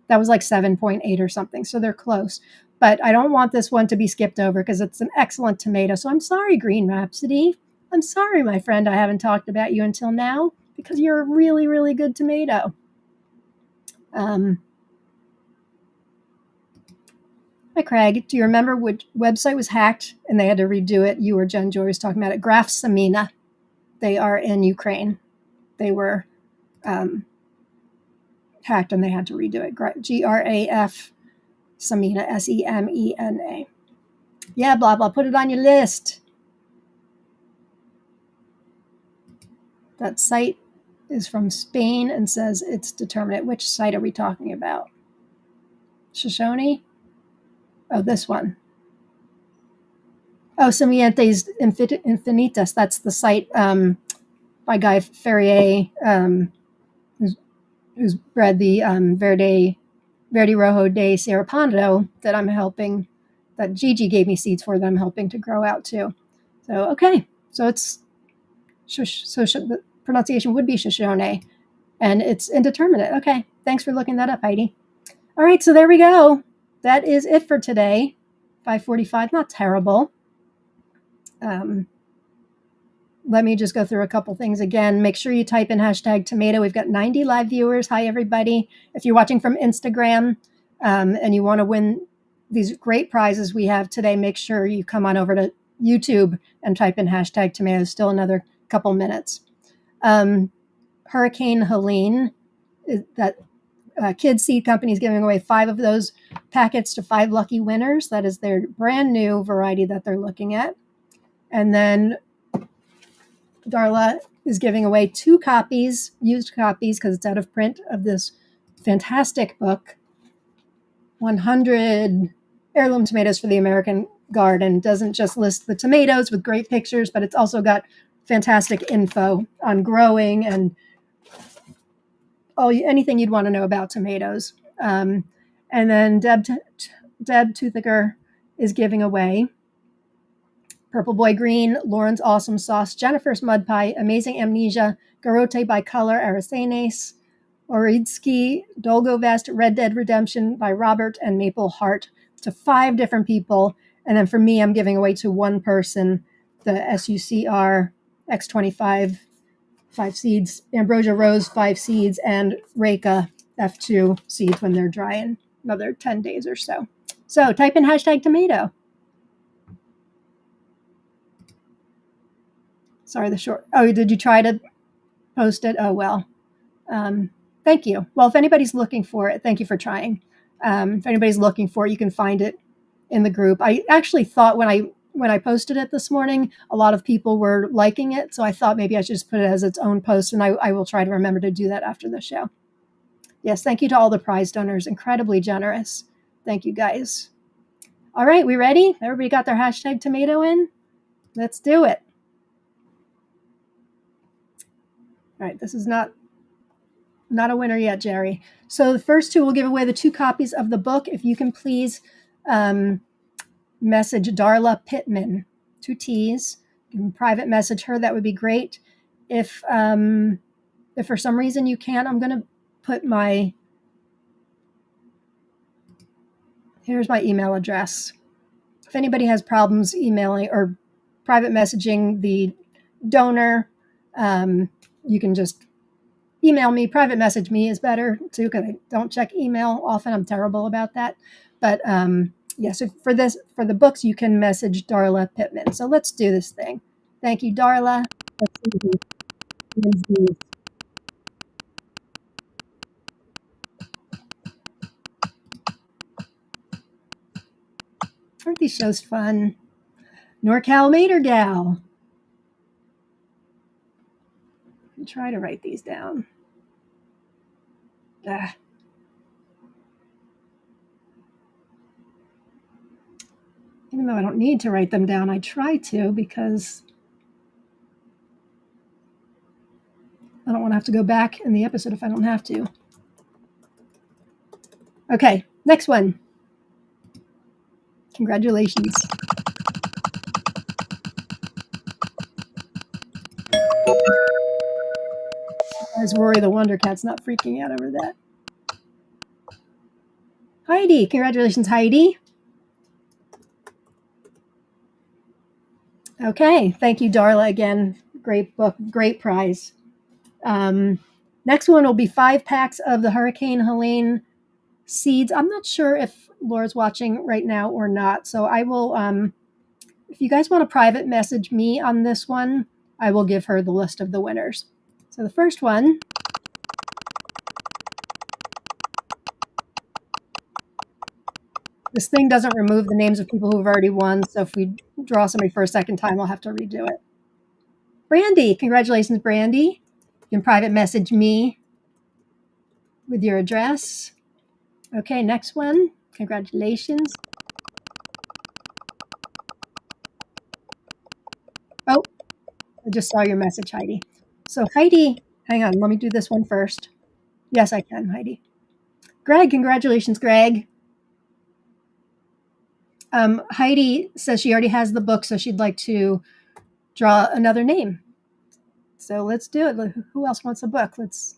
That was like 7.8 or something, so they're close. But I don't want this one to be skipped over because it's an excellent tomato. So I'm sorry, Green Rhapsody. I'm sorry, my friend, I haven't talked about you until now because you're a really, really good tomato. Hi, Craig. Do you remember which website was hacked and they had to redo it? You or Jen Joy was talking about it. Graf Samina. They are in Ukraine. They were hacked and they had to redo it. Graf Samina, Semena. Yeah, blah, blah. Put it on your list. That site is from Spain and says it's determinate. Which site are we talking about? Shoshone? Oh, this one. Oh, Semientes Infinitas. That's the site by Guy Ferrier, who's bred the Verde Rojo de Serapando that I'm helping, that Gigi gave me seeds for that I'm helping to grow out too. So, okay. So it's, the pronunciation would be Shoshone, and it's indeterminate. Okay. Thanks for looking that up, Heidi. All right. So there we go. That is it for today. 5:45, not terrible. Let me just go through a couple things again. Make sure you type in #tomato. We've got 90 live viewers. Hi, everybody. If you're watching from Instagram and you want to win these great prizes we have today, make sure you come on over to YouTube and type in #tomato. Still another couple minutes. Hurricane Helene, that Kids Seed Company is giving away 5 of those packets to 5 lucky winners. That is their brand new variety that they're looking at. And then Darla is giving away 2 copies, used copies, because it's out of print, of this fantastic book, 100 Heirloom Tomatoes for the American Garden. Doesn't just list the tomatoes with great pictures, but it's also got fantastic info on growing and anything you'd want to know about tomatoes. And then Deb Toothaker is giving away Purple Boy Green, Lauren's Awesome Sauce, Jennifer's Mud Pie, Amazing Amnesia, Garote by Color, Aracenes, Oridsky, Dolgovest, Red Dead Redemption by Robert, and Maple Heart, to 5 different people. And then for me, I'm giving away to one person the SUCR X25 5 seeds, Ambrosia Rose 5 seeds, and Reka F2 seeds when they're dry in another 10 days or so. So type in #tomato. Sorry, the short. Oh, did you try to post it? Oh, well. Thank you. Well, if anybody's looking for it, thank you for trying. If anybody's looking for it, you can find it in the group. I actually thought when I when I posted it this morning, a lot of people were liking it. So I thought maybe I should just put it as its own post, and I will try to remember to do that after the show. Yes, thank you to all the prize donors. Incredibly generous. Thank you, guys. All right, we ready? Everybody got their hashtag tomato in? Let's do it. All right, this is not a winner yet, Jerry. So the first two will give away the 2 copies of the book. If you can please message Darla Pittman, 2 T's. You can private message her. That would be great. If for some reason you can't, I'm going to put here's my email address. If anybody has problems emailing or private messaging the donor, you can just email me. Private message me is better too, because I don't check email often. I'm terrible about that. But so for the books, you can message Darla Pittman. So let's do this thing. Thank you, Darla. Let's see who wins these. Aren't these shows fun? NorCal Mater Gal. I'll try to write these down. Even though I don't need to write them down, I try to because I don't want to have to go back in the episode if I don't have to. Okay, next one. Congratulations. As Rory the Wonder Cat's not freaking out over that. Heidi, congratulations, Heidi. Okay, thank you, Darla, again. Great book, great prize. Next one will be 5 packs of the Hurricane Helene seeds. I'm not sure if Laura's watching right now or not, so I will, if you guys want to private message me on this one, I will give her the list of the winners. So the first one this thing doesn't remove the names of people who've already won, so if we draw somebody for a second time, I'll have to redo it. Brandy, congratulations, Brandy. You can private message me with your address. Okay, next one. Congratulations. Oh, I just saw your message, Heidi. So Heidi, hang on, let me do this one first. Yes, I can, Heidi. Greg, congratulations, Greg. Heidi says she already has the book, so she'd like to draw another name. So let's do it. Who else wants a book? Let's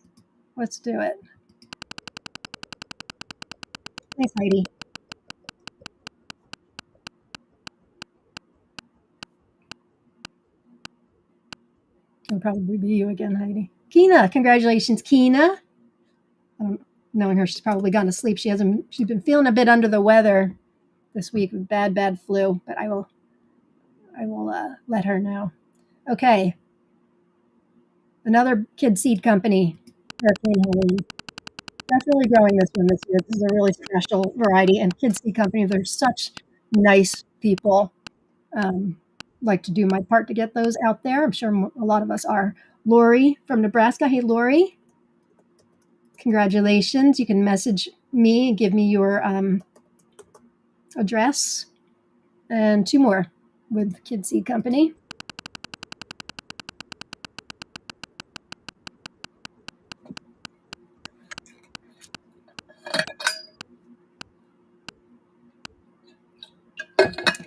do it. Thanks, Heidi. It'll probably be you again, Heidi. Kina, congratulations, Kina. Knowing her, she's probably gone to sleep. She's been feeling a bit under the weather this week with bad flu, but I will let her know. Okay. Another kid seed company, Hurricane Helene. Definitely growing this one this year. This is a really special variety, and kid seed company, they're such nice people. Like to do my part to get those out there. I'm sure a lot of us are. Lori from Nebraska. Hey, Lori. Congratulations. You can message me and give me your address. And 2 more with Kid Seed Company.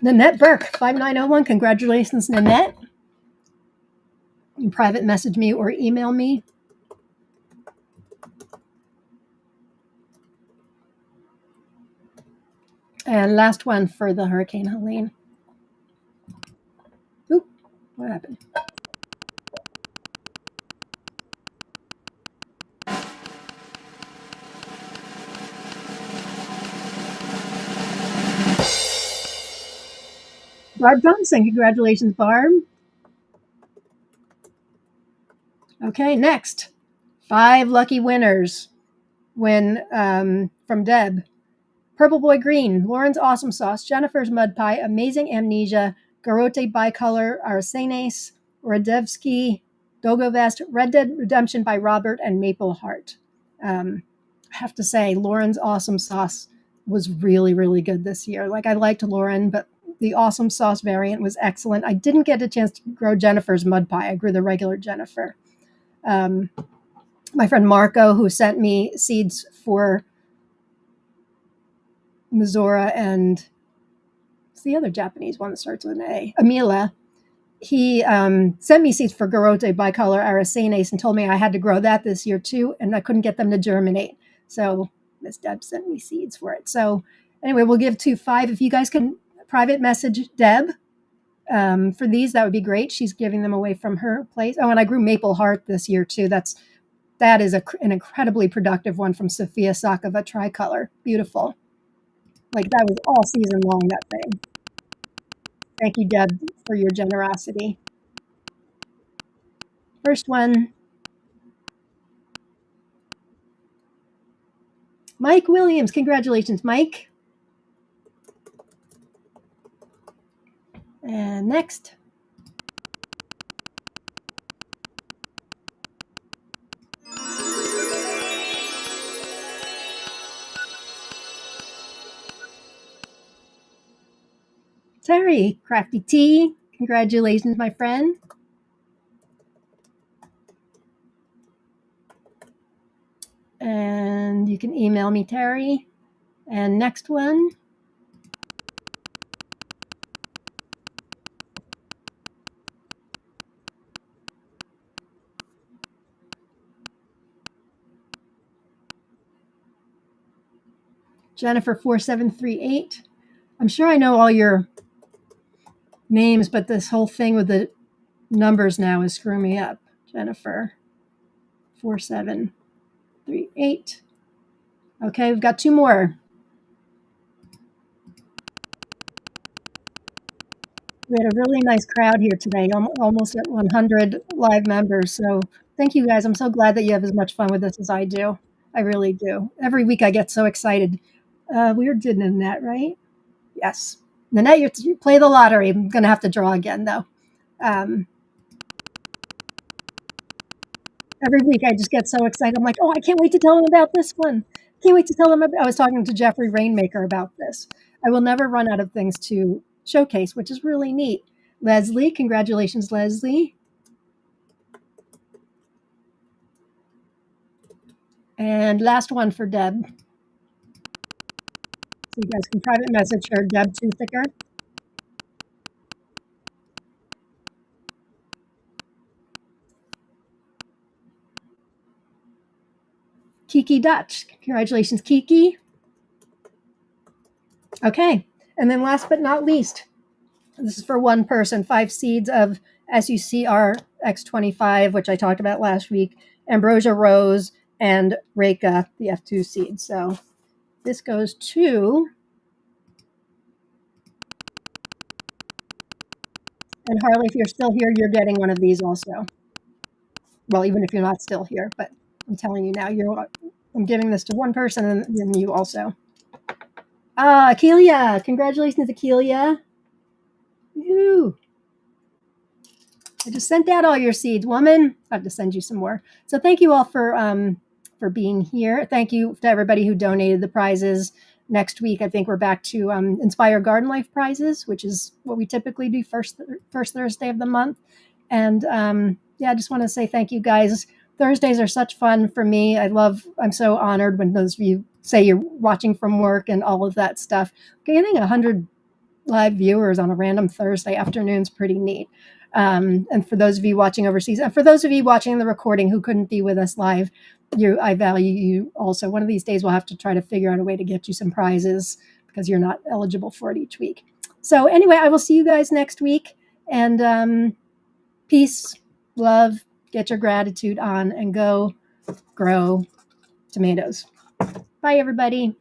Nanette Burke, 5901. Congratulations, Nanette. You can private message me or email me. And last one for the Hurricane Helene. Oop, what happened? Barb Johnson, congratulations, Barb. Okay, next. 5 lucky winners from Deb. Purple Boy Green, Lauren's Awesome Sauce, Jennifer's Mud Pie, Amazing Amnesia, Garote Bicolor Aracenes, Radevsky, Dogovest, Red Dead Redemption by Robert, and Maple Heart. I have to say, Lauren's Awesome Sauce was really, really good this year. Like, I liked Lauren, but the Awesome Sauce variant was excellent. I didn't get a chance to grow Jennifer's mud pie. I grew the regular Jennifer. My friend Marco, who sent me seeds for Mizora and what's the other Japanese one that starts with an A? Amila. He sent me seeds for Garote Bicolor Aracenes and told me I had to grow that this year too, and I couldn't get them to germinate. So Miss Deb sent me seeds for it. So anyway, we'll give 2-5. If you guys can private message Deb for these, that would be great. She's giving them away from her place. Oh, and I grew Maple Heart this year too. That is an incredibly productive one from Sophia Sakova Tricolor. Beautiful. Like, that was all season long, that thing. Thank you, Deb, for your generosity. First one. Mike Williams. Congratulations, Mike. And next. Terry, Crafty Tea. Congratulations, my friend. And you can email me, Terry. And next one. Jennifer 4738. I'm sure I know all your names, but this whole thing with the numbers now is screwing me up. Jennifer 4738. Okay, we've got 2 more. We had a really nice crowd here today, almost at 100 live members. So thank you guys. I'm so glad that you have as much fun with this as I do. I really do. Every week I get so excited. We did Nanette, right? Yes. Nanette, you play the lottery. I'm going to have to draw again, though. Every week I just get so excited. I'm like, oh, I can't wait to tell them about this one. Can't wait to tell them. I was talking to Jeffrey Rainmaker about this. I will never run out of things to showcase, which is really neat. Leslie, congratulations, Leslie. And last one for Deb. So you guys can private message her, Deb Toothicker. Kiki Dutch. Congratulations, Kiki. Okay. And then last but not least, this is for one person, 5 seeds of SUCR X25, which I talked about last week, Ambrosia Rose, and Reka, the F2 seed. So this goes to, and Harley, if you're still here, you're getting one of these also. Well, even if you're not still here, but I'm telling you now, I'm giving this to one person and then you also. Akeelia, congratulations, Akeelia. Woo! I just sent out all your seeds, woman. I have to send you some more. So thank you all for being here. Thank you to everybody who donated the prizes. Next week, I think we're back to Inspire Garden Life prizes, which is what we typically do first Thursday of the month. And I just want to say thank you, guys. Thursdays are such fun for me. I'm so honored when those of you say you're watching from work and all of that stuff. Getting 100 live viewers on a random Thursday afternoon is pretty neat. And for those of you watching overseas, and for those of you watching the recording who couldn't be with us live, I value you also. One of these days we'll have to try to figure out a way to get you some prizes because you're not eligible for it each week. So anyway, I will see you guys next week. And peace, love, get your gratitude on, and go grow tomatoes. Bye, everybody.